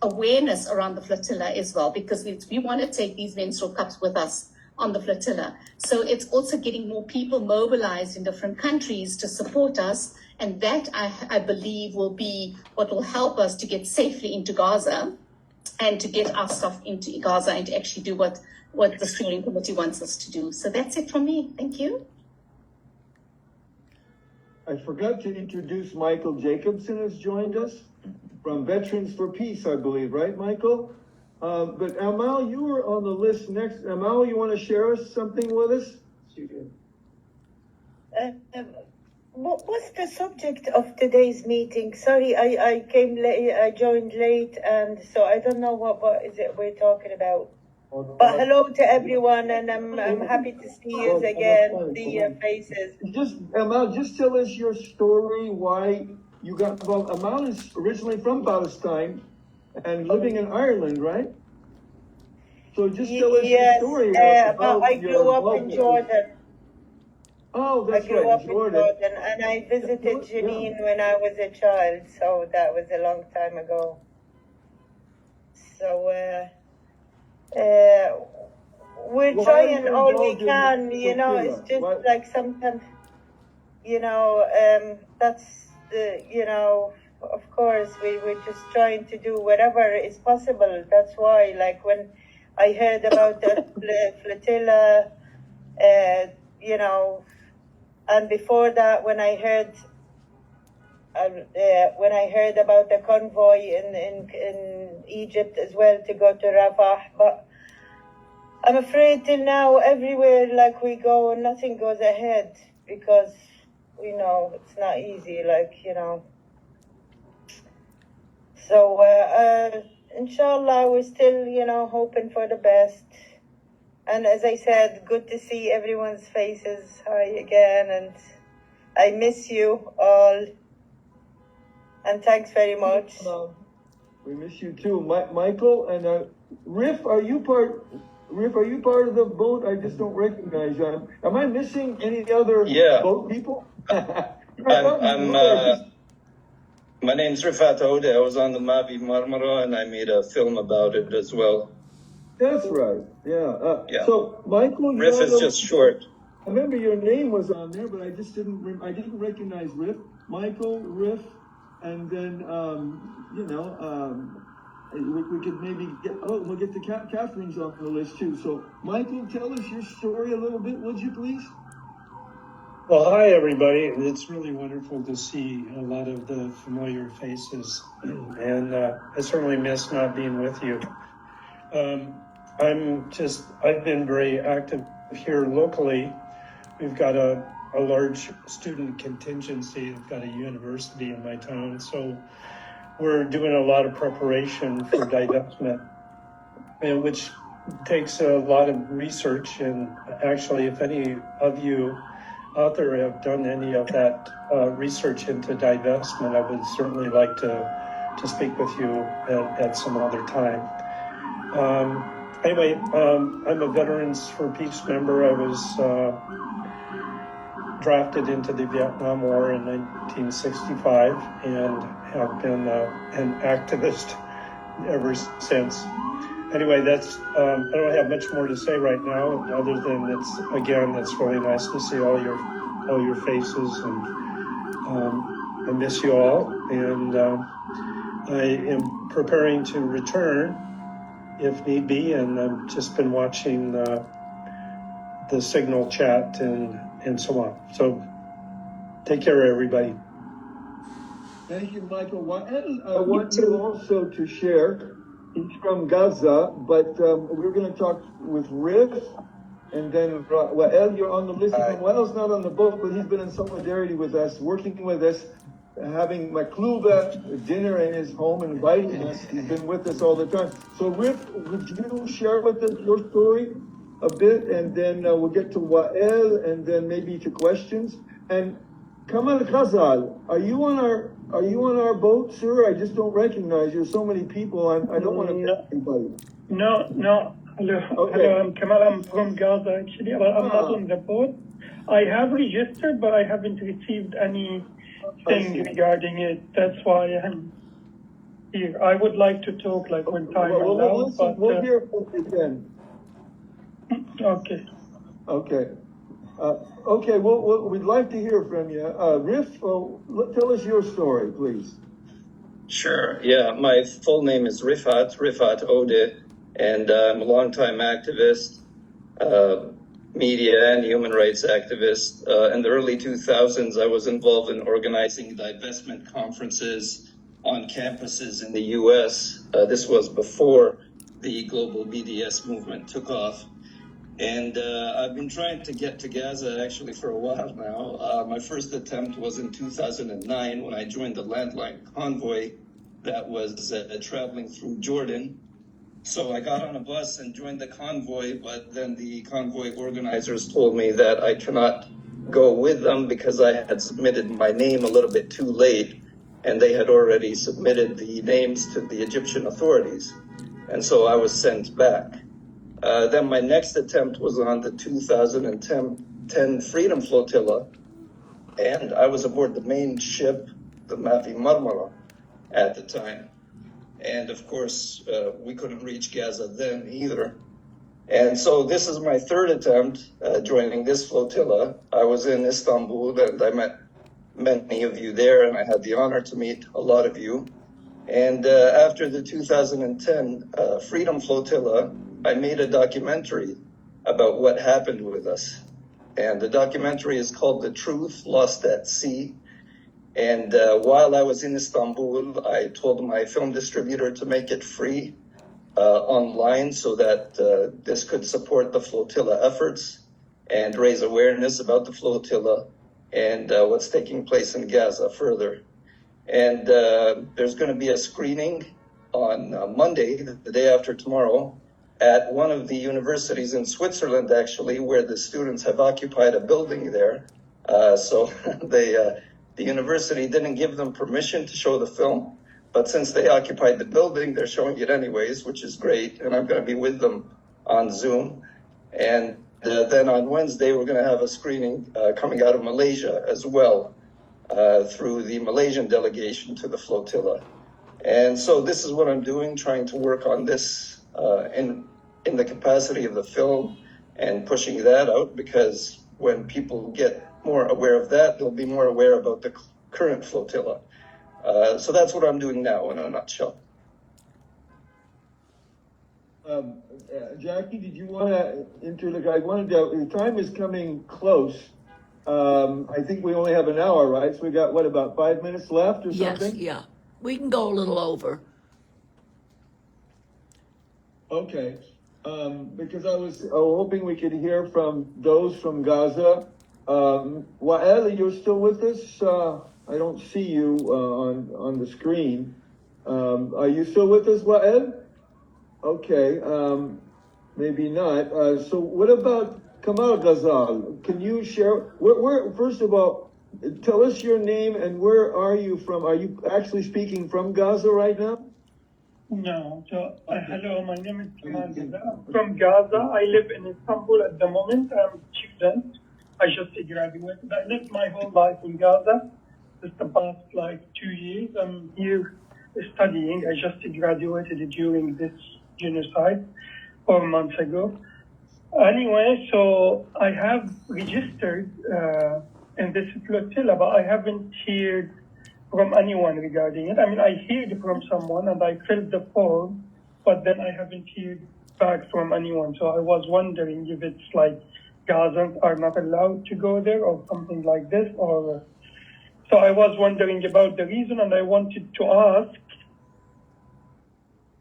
Speaker 11: awareness around the flotilla as well, because we want to take these menstrual cups with us on the flotilla. So it's also getting more people mobilized in different countries to support us. And that, I believe, will be what will help us to get safely into Gaza and to get our stuff into Gaza and to actually do what the steering committee wants us to do. So that's it from me. Thank you.
Speaker 2: I forgot to introduce Michael Jacobson, has joined us from Veterans for Peace, I believe, right, Michael? But Amal, you were on the list next. Amal, you want to share us something with us?
Speaker 4: What's the subject of today's meeting? Sorry, I came late, I joined late, and so I don't know what is it we're talking about. But hello to everyone, and I'm happy to see you again, see your faces.
Speaker 2: Amal, just tell us your story, why you got involved. Amal is originally from Palestine and living in Ireland, right? So just tell us your story.
Speaker 4: I grew up in Jordan.
Speaker 2: Oh, that's
Speaker 4: I grew
Speaker 2: right,
Speaker 4: up in Jordan, and I visited Jenin when I was a child, so that was a long time ago. So we're trying all we can, it's just like sometimes, that's the, of course, we're just trying to do whatever is possible. That's why, like, when I heard about the flotilla, and before that, when I heard when I heard about the convoy in Egypt as well to go to Rafah, but I'm afraid till now everywhere like we go, nothing goes ahead because it's not easy, So inshallah, we're still hoping for the best. And as I said, good to see everyone's faces. Hi again, and I miss you all. And thanks very much.
Speaker 2: We miss you too, Michael and Riff. Are you part of the boat? I just don't recognize you. Am I missing any other boat people?
Speaker 12: My name's Rafat Ode. I was on the Mavi Marmara, and I made a film about it as well.
Speaker 2: That's right. Yeah. So, Michael,
Speaker 12: Riff is just short.
Speaker 2: I remember your name was on there, but I just didn't recognize Riff. Michael, Riff, and then we could maybe we'll get to Catherine's on the list too. So, Michael, tell us your story a little bit, would you please?
Speaker 13: Well, hi, everybody. It's really wonderful to see a lot of the familiar faces, and I certainly miss not being with you. I've been very active here locally. We've got a large student contingency. We've got a university in my town, so we're doing a lot of preparation for divestment, which takes a lot of research. And actually, if any of you out there have done any of that research into divestment, I would certainly like to speak with you at some other time. Anyway, I'm a Veterans for Peace member. I was drafted into the Vietnam War in 1965 and have been an activist ever since. Anyway, that's I don't have much more to say right now, other than it's really nice to see all your faces, and I miss you all, and I am preparing to return if need be, and I've just been watching the Signal chat and so on. So take care, everybody.
Speaker 2: Thank you, Michael. I want you also to share. He's from Gaza, but we're going to talk with Riff, and then Wael, you're on the list. Wael's not on the boat, but he's been in solidarity with us, working with us, having Makluba dinner in his home, inviting us. He's been with us all the time. So Riff, would you share with us your story a bit, and then we'll get to Wael, and then maybe to questions. And Kamal Khazal, are you on our boat, sir? I just don't recognize you. So many people. I don't want to miss anybody.
Speaker 14: No. Hello,
Speaker 2: Okay.
Speaker 14: hello. I'm Kamal. I'm from Gaza, actually. But I'm not on the boat. I have registered, but I haven't received anything regarding it. That's why I'm here. I would like to talk when time allows.
Speaker 2: We'll hear from you then.
Speaker 14: Okay.
Speaker 2: Okay. Okay, we'd like to hear from you. Riff, tell us your story, please.
Speaker 12: Sure. Yeah, my full name is Rafat Ode, and I'm a longtime activist, media and human rights activist. In the early 2000s, I was involved in organizing divestment conferences on campuses in the U.S. This was before the global BDS movement took off. And I've been trying to get to Gaza actually for a while now. My first attempt was in 2009 when I joined the landline convoy that was traveling through Jordan. So I got on a bus and joined the convoy, but then the convoy organizers told me that I cannot go with them because I had submitted my name a little bit too late, and they had already submitted the names to the Egyptian authorities. And so I was sent back. Then my next attempt was on the 2010 Freedom Flotilla, and I was aboard the main ship, the Mavi Marmara, at the time. And of course, we couldn't reach Gaza then either. And so this is my third attempt joining this flotilla. I was in Istanbul, and I met many of you there, and I had the honor to meet a lot of you. And after the 2010 Freedom Flotilla, I made a documentary about what happened with us. And the documentary is called The Truth Lost at Sea. And while I was in Istanbul, I told my film distributor to make it free online so that this could support the flotilla efforts and raise awareness about the flotilla and what's taking place in Gaza further. And there's going to be a screening on Monday, the day after tomorrow, at one of the universities in Switzerland, actually, where the students have occupied a building there. So the university didn't give them permission to show the film, but since they occupied the building, they're showing it anyways, which is great. And I'm going to be with them on Zoom. And then on Wednesday, we're going to have a screening coming out of Malaysia as well, through the Malaysian delegation to the flotilla. And so this is what I'm doing, trying to work on this in the capacity of the film and pushing that out, because when people get more aware of that, they'll be more aware about the current flotilla. So that's what I'm doing now in a nutshell.
Speaker 2: Jacqui, did you want to interlook? I wanted to, the time is coming close. I think we only have an hour, right? So we got, what, about 5 minutes left or something?
Speaker 1: Yes, yeah. We can go a little over.
Speaker 2: Okay. Because I was hoping we could hear from those from Gaza. Wael, you're still with us? I don't see you on the screen. Are you still with us, Wael? Okay, maybe not. So what about Kamal Ghazal? Can you share, where, first of all, tell us your name and where are you from? Are you actually speaking from Gaza right now?
Speaker 14: No. So, hello, my name is Kamal Ghazal. I'm from Gaza. I live in Istanbul at the moment. I'm a student. I just graduated. I lived my whole life in Gaza. Just the past 2 years. I'm here studying. I just graduated during this genocide 4 months ago. Anyway, so I have registered in this flotilla, but I haven't heard from anyone regarding it. I mean, I heard from someone and I filled the form, but then I haven't heard back from anyone. So I was wondering if it's like Gazans are not allowed to go there or something like this, or so I was wondering about the reason, and I wanted to ask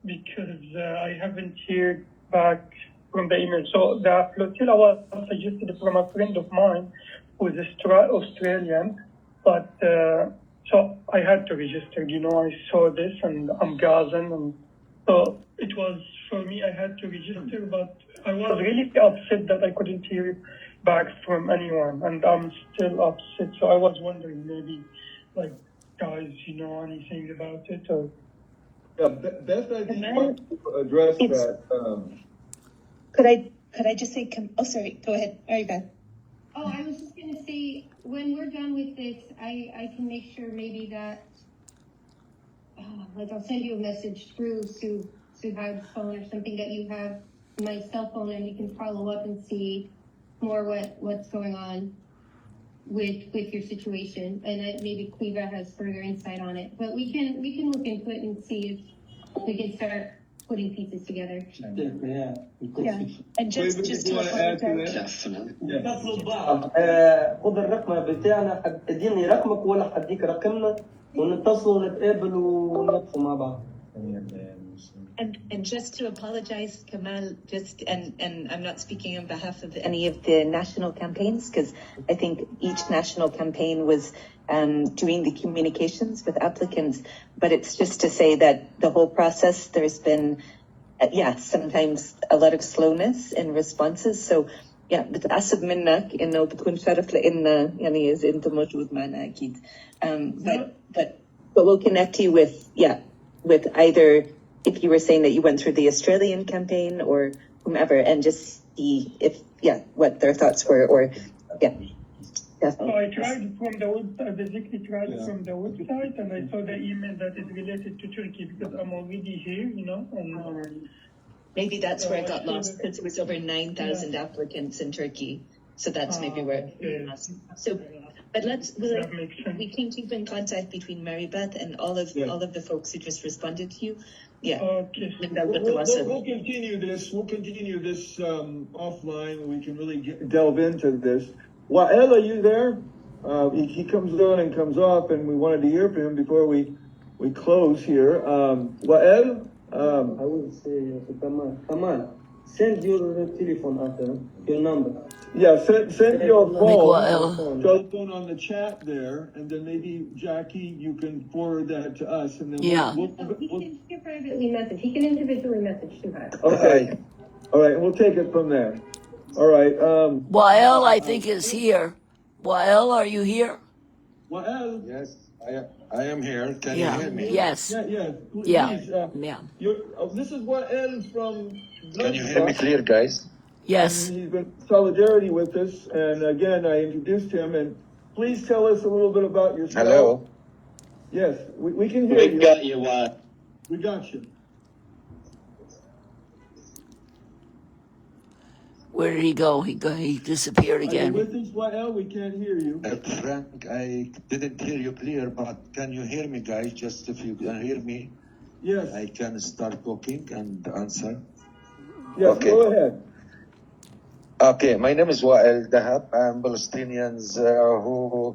Speaker 14: because I haven't heard back from the email. So the flotilla was suggested from a friend of mine who is Australian, but so I had to register. You know, I saw this and I'm Gazan, and so it was for me. I had to register, but I was really upset that I couldn't hear back from anyone, and I'm still upset. So I was wondering, maybe, like, guys, you know anything about it? Or
Speaker 2: yeah, Beth, I think you want to address that.
Speaker 10: Could I just say? Oh, sorry. Go ahead. All right, Beth.
Speaker 5: Oh, I was just going to say, when we're done with this, I can make sure maybe that, like, I'll send you a message through Suhaib's phone or something that you have my cell phone, and we can follow up and see more what's going on with your situation, and maybe Quiva has further insight on it. But we can look into it and see if we can start putting pieces together.
Speaker 10: Yeah. And just to apologize.
Speaker 7: اتصلوا ببعض خذ الرقم بتاعنا اديني رقمك ولا حديك رقمنا ونتصلوا ونتقابل ونوقفوا مع بعض.
Speaker 10: And just to apologize, Kamal, and I'm not speaking on behalf of any of the national campaigns, because I think each national campaign was doing the communications with applicants, but it's just to say that the whole process, there's been, sometimes a lot of slowness in responses. So بتعصب منك إنه بتكون شرف لإلنا يعني إذا أنت موجود معنا أكيد. But we'll connect you with either, if you were saying that you went through the Australian campaign or whomever, and just see if, what their thoughts were, or, definitely.
Speaker 14: So I tried from the website, basically from the website, and I saw the email that is related to Turkey because I'm already here, you know. And,
Speaker 10: maybe that's where it got lost, because it was over 9,000 applicants in Turkey. So that's maybe where it was. So, but we can keep in contact between Mary Beth and all of the folks who just responded to you. Yeah.
Speaker 2: Okay. We'll continue this. We'll continue this offline. We can really delve into this. Wael, are you there? He comes on and comes off, and we wanted to hear from him before we close here. Wael,
Speaker 7: I will say, Kamal, send your telephone after, your number.
Speaker 2: yeah, send your
Speaker 1: Miguel.
Speaker 2: telephone on the chat there, and then maybe Jacqui, you can forward that to us, and then
Speaker 1: Yeah.
Speaker 5: He can privately message. He can individually message to us.
Speaker 2: Okay. All right, we'll take it from there. All right.
Speaker 1: Wael, I think, is here. Wael, are you here?
Speaker 2: Wael.
Speaker 15: Yes, I am here. Can
Speaker 1: Yeah.
Speaker 15: you hear me?
Speaker 1: Yes.
Speaker 2: Yeah. Please,
Speaker 1: Yeah. Yeah.
Speaker 2: this is Wael from.
Speaker 15: Can you hear me clear, guys?
Speaker 1: Yes.
Speaker 2: He's been in solidarity with us, and again, I introduced him. And please tell us a little bit about yourself.
Speaker 15: Hello.
Speaker 2: Yes, we can hear you.
Speaker 9: We got you,
Speaker 2: We got you.
Speaker 1: Where did he go? He disappeared
Speaker 2: Are you
Speaker 1: again.
Speaker 2: with us, Wael? We can't hear you.
Speaker 15: Frank, I didn't hear you clear, but can you hear me, guys? Just if you can hear me,
Speaker 2: Yes.
Speaker 15: I can start talking and answer.
Speaker 2: Yes,
Speaker 15: Okay.
Speaker 2: go ahead.
Speaker 15: Okay, my name is Wael Dahab. I'm Palestinian who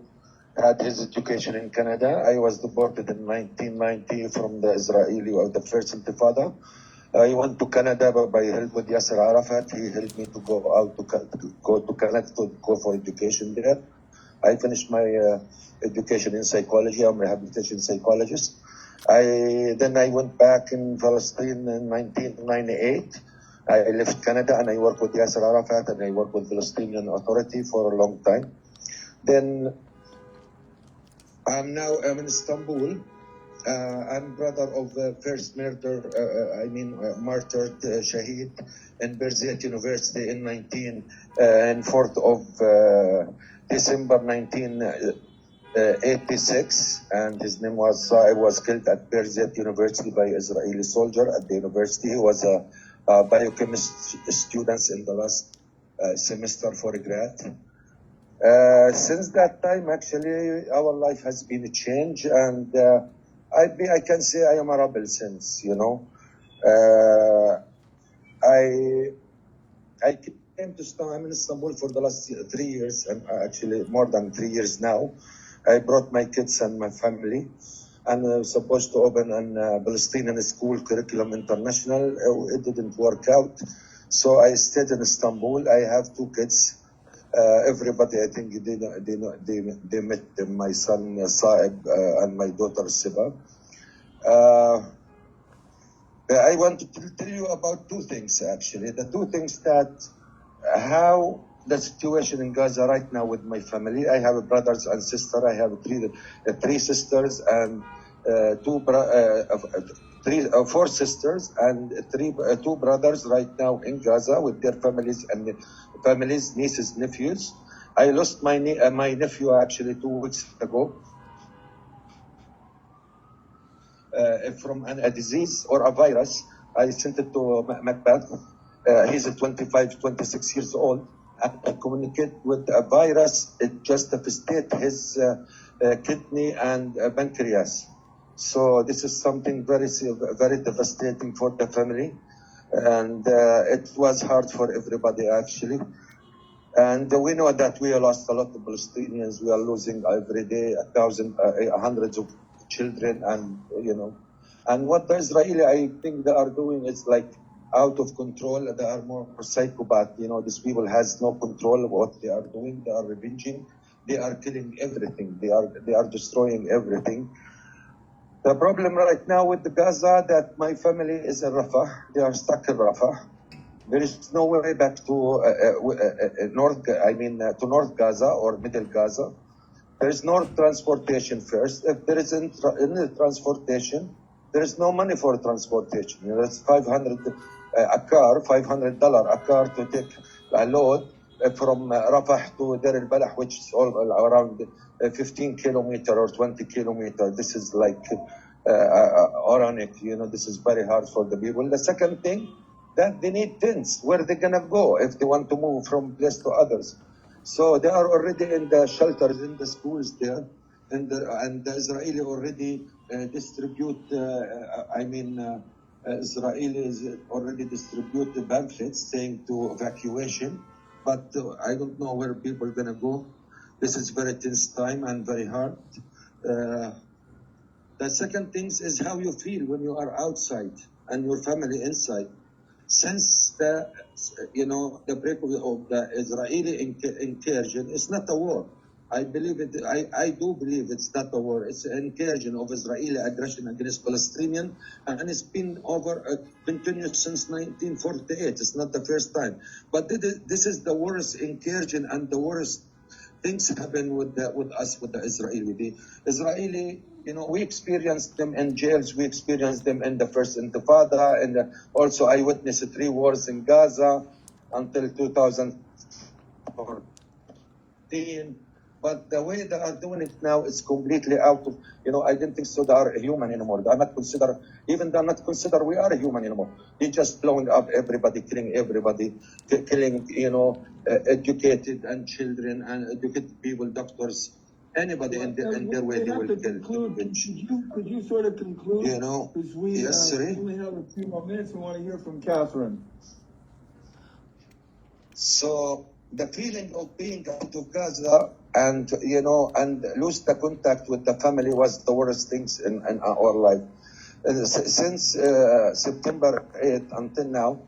Speaker 15: had his education in Canada. I was deported in 1990 from the Israeli or the first Intifada. I went to Canada by help with Yasser Arafat. He helped me to go to Canada to go for education there. I finished my education in psychology. I'm a rehabilitation psychologist. Then I went back in Palestine in 1998. I left Canada and I worked with Yasser Arafat and I worked with Palestinian Authority for a long time. Then I'm in Istanbul. I'm brother of the first martyred Shaheed in Birzeit University in 4th of December 1986, and his name was killed at Birzeit University by Israeli soldier at the university. He was a biochemist student in the last semester for grad. Since that time, actually, our life has been a change, and I can say I am a rebel since, I came to Istanbul. I'm in Istanbul for the last 3 years, and actually more than 3 years now. I brought my kids and my family, and I was supposed to open a Palestinian school curriculum international. It didn't work out, so I stayed in Istanbul. I have 2 kids. Everybody, I think they met them, my son Saeb and my daughter Siba. I want to tell you about 2 things, actually. The 2 things that how the situation in Gaza right now with my family. I have brothers and sisters. I have 3 sisters and 4 sisters and 2 brothers right now in Gaza with their families and nieces, nephews. I lost my nephew actually 2 weeks ago from a disease or a virus. I sent it to Macbeth. He's 26 years old. I communicate with a virus. It just devastated his kidney and pancreas. So this is something very, very devastating for the family. And it was hard for everybody, actually. And we know that we lost a lot of Palestinians. We are losing every day hundreds of children, and and what the Israeli, I think they are doing is like out of control. They are more psychopath. These people has no control of what they are doing. They are revenging. They are killing everything. They are destroying everything. The problem right now with the Gaza that my family is in Rafah. They are stuck in Rafah. There is no way back to to North Gaza or Middle Gaza. There is no transportation first. If there is any transportation, there is no money for transportation. It's $500 a car to take a load from Rafah to Deir al-Balah, which is all around 15 kilometers or 20 kilometers. This is like ironic. This is very hard for the people. The second thing, that they need tents. Where they gonna go if they want to move from place to others? So they are already in the shelters, in the schools there, and the Israeli already Israelis already distribute the pamphlets saying to evacuation, but I don't know where people are gonna go. This is very tense time and very hard. The second thing is how you feel when you are outside and your family inside. Since the break of the Israeli incursion, it's not a war. I believe it. I do believe it's not a war. It's an incursion of Israeli aggression against Palestinian, and it's been continuous since 1948. It's not the first time, but this is the worst incursion and the worst things happen with us with the Israeli. The Israeli, we experienced them in jails. We experienced them in the first Intifada, and also I witnessed 3 wars in Gaza until 2014. But the way they are doing it now is completely out of, I didn't think so they are human anymore. They're not consider we are human anymore. They're just blowing up everybody, killing everybody, killing, educated and children and educated people, doctors, anybody in their way they will kill.
Speaker 2: Could you sort of conclude? Because we only have a few more minutes. We want to hear from Catherine.
Speaker 15: So the feeling of being out of Gaza and lose the contact with the family was the worst things in our life. Since September 8th until now,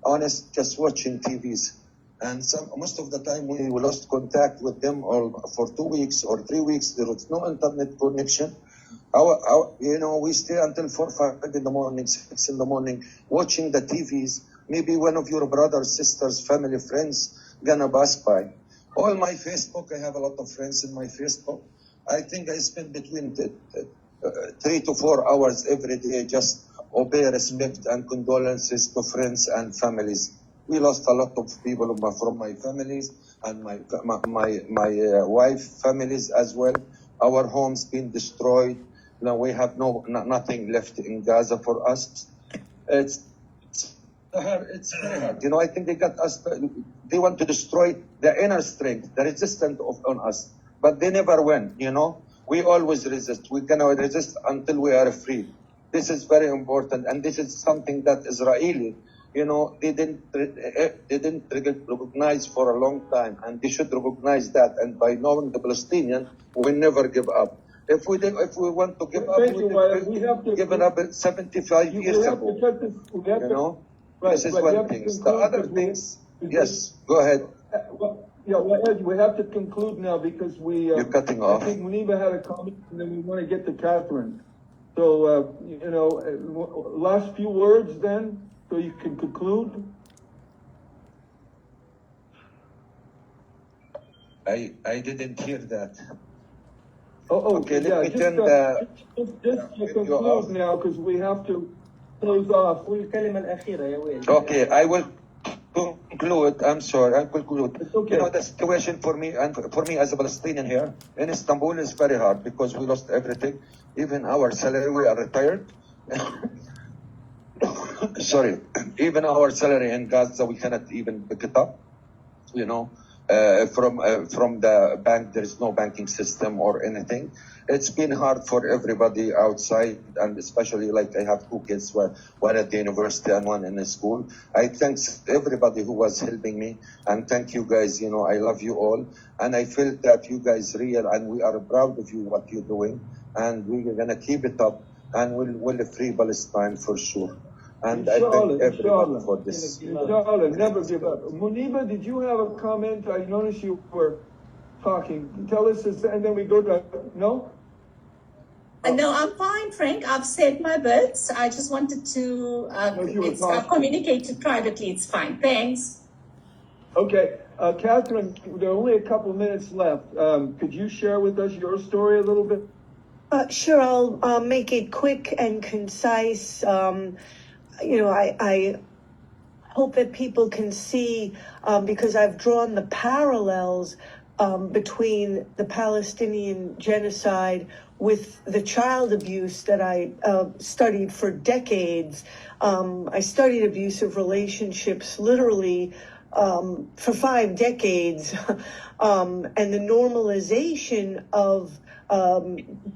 Speaker 15: honest, just watching TVs. And most of the time we lost contact with them for 2 weeks or 3 weeks. There was no internet connection. We stay until 4, 5 in the morning, 6 in the morning, watching the TVs. Maybe one of your brothers, sisters, family, friends gonna pass by. All my Facebook, I have a lot of friends in my Facebook. I think I spend between 3 to 4 hours every day just obey, respect, and condolences to friends and families. We lost a lot of people from my families and my wife families as well. Our homes been destroyed. Now we have nothing left in Gaza for us. It's very hard. I think they got us. They want to destroy the inner strength, the resistance on us, but they never win. We always resist. We're gonna resist until we are free. This is very important, and this is something that Israeli, they didn't recognize for a long time, and they should recognize that. And by knowing the Palestinian, we never give up. If we want to give up, we have given up 75 years ago. This is one thing. The other things, yes, go ahead.
Speaker 2: Ed, we have to conclude now because
Speaker 15: you're cutting off.
Speaker 2: I think Muniba had a comment, and then we want to get to Catherine. So, last few words then, so you can conclude.
Speaker 15: I didn't hear that.
Speaker 2: Okay,
Speaker 15: let me turn
Speaker 2: just conclude now because we have to close off.
Speaker 15: Okay, I will conclude. I'm sorry, I'll conclude.
Speaker 2: Okay.
Speaker 15: The situation for me and for me as a Palestinian here in Istanbul is very hard because we lost everything, even our salary. We are retired. Sorry, even our salary in Gaza we cannot even pick it up. From the bank, there is no banking system or anything. It's been hard for everybody outside, and especially like I have 2 kids, one at the university and one in the school. I thank everybody who was helping me, and thank you guys. I love you all, and I feel that you guys real, and we are proud of you what you're doing, and we're gonna keep it up, and we'll free Palestine for sure. And I thank everyone for this.
Speaker 2: Inshallah, never give up. Muniba, did you have a comment? I noticed you were talking. Tell us, and then we go to, no?
Speaker 11: No, I'm fine, Frank. I've said my bits. I just wanted to I've communicated privately. It's fine. Thanks.
Speaker 2: Okay. Catherine, there are only a couple minutes left. Could you share with us your story a little bit?
Speaker 4: Sure, I'll make it quick and concise. I hope that people can see, because I've drawn the parallels between the Palestinian genocide with the child abuse that I studied for decades. I studied abusive relationships literally for 5 decades, and the normalization of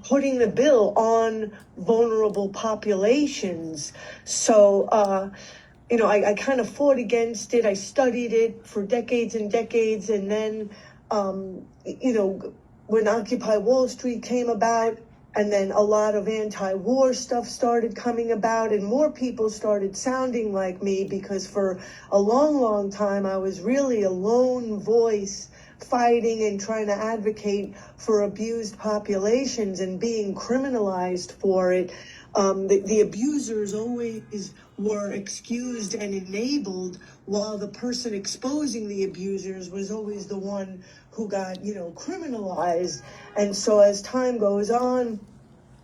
Speaker 4: putting the bill on vulnerable populations. So, I kind of fought against it. I studied it for decades and decades, and then you know, when Occupy Wall Street came about, and then a lot of anti-war stuff started coming about, and more people started sounding like me, because for a long, long time, I was really a lone voice fighting and trying to advocate for abused populations and being criminalized for it. The abusers always were excused and enabled, while the person exposing the abusers was always the one who got, you know, criminalized. And so as time goes on,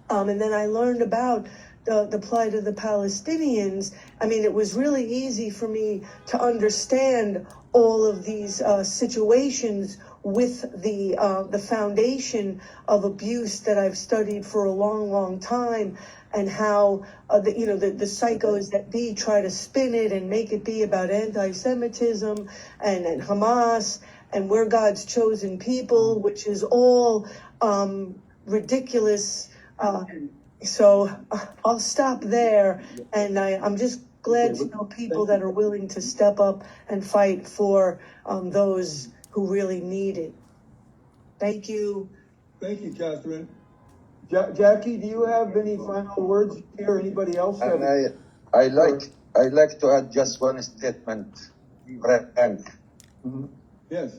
Speaker 4: and then I learned about the plight of the Palestinians, I mean, it was really easy for me to understand all of these situations with the foundation of abuse that I've studied for a long, long time, and how the psychos that be try to spin it and make it be about anti-Semitism and Hamas, and we're God's chosen people, which is all ridiculous. So I'll stop there, and I'm just glad to know people that are willing to step up and fight for those who really need it. Thank you.
Speaker 2: Thank you, Catherine. Jacqui, do you have any final words here? Anybody else?
Speaker 15: And I like to add just one statement, Frank.
Speaker 2: Yes.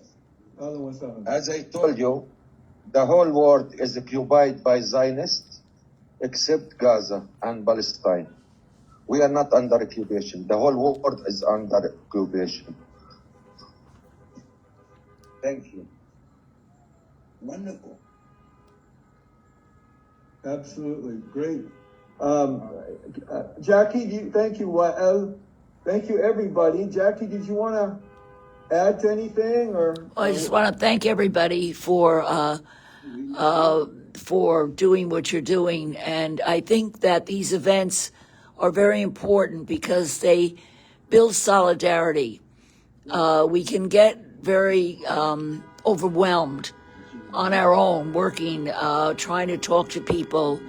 Speaker 15: As I told you, the whole world is occupied by Zionists, except Gaza and Palestine. We are not under occupation. The whole world is under occupation. Thank you.
Speaker 2: Wonderful. Absolutely. Great. Jacqui, thank you, Wael. Thank you, everybody. Jacqui, did you want to add to anything? Or
Speaker 1: I just want to thank everybody for doing what you're doing. And I think that these events are very important because they build solidarity. We can get very overwhelmed on our own, working, trying to talk to people,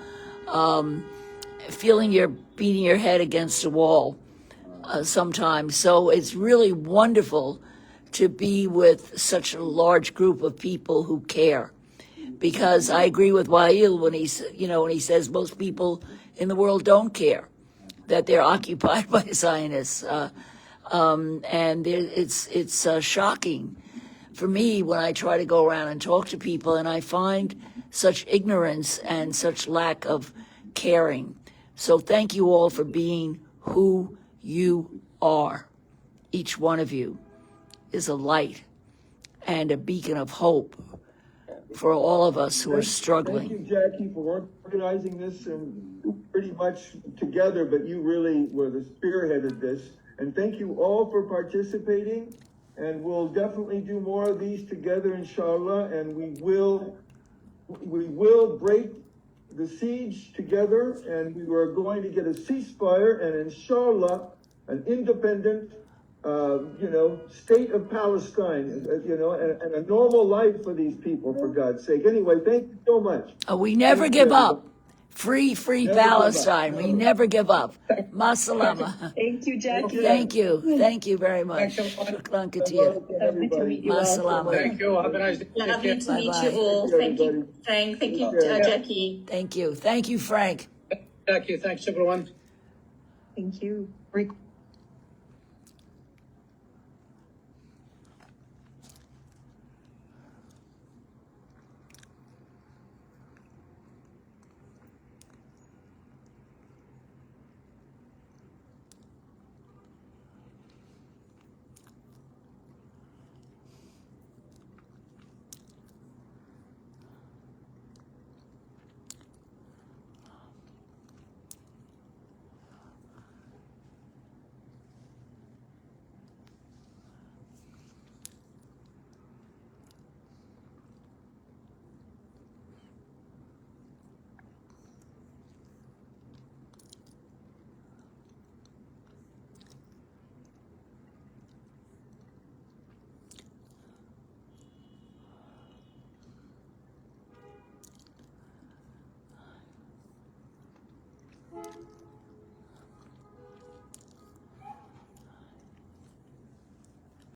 Speaker 1: feeling you're beating your head against a wall sometimes. So it's really wonderful to be with such a large group of people who care. Because I agree with Wael when he says most people in the world don't care that they're occupied by Zionists, and it's shocking for me when I try to go around and talk to people, and I find such ignorance and such lack of caring. So thank you all for being who you are. Each one of you is a light and a beacon of hope for all of us who are struggling.
Speaker 2: Thank you, Jacqui, for organizing this, and pretty much together, but you really were the spearheaded this. And thank you all for participating, and we'll definitely do more of these together, inshallah, and we will break the siege together, and we are going to get a ceasefire and inshallah an independent state of Palestine, and a normal life for these people, for God's sake. Anyway, thank you so much.
Speaker 1: We never give up. Free Palestine. We never give up. Masalama.
Speaker 10: Thank you, Jacqui.
Speaker 1: Thank you. Thank you very much. Shukran katir. Masalama.
Speaker 16: Thank you. Have a nice day.
Speaker 11: Lovely to meet you
Speaker 1: Bye-bye.
Speaker 11: all. Thank you, Frank. Thank you, Jacqui.
Speaker 1: Thank you. Thank you, Frank.
Speaker 16: Thank you. Thanks, everyone.
Speaker 10: Thank you.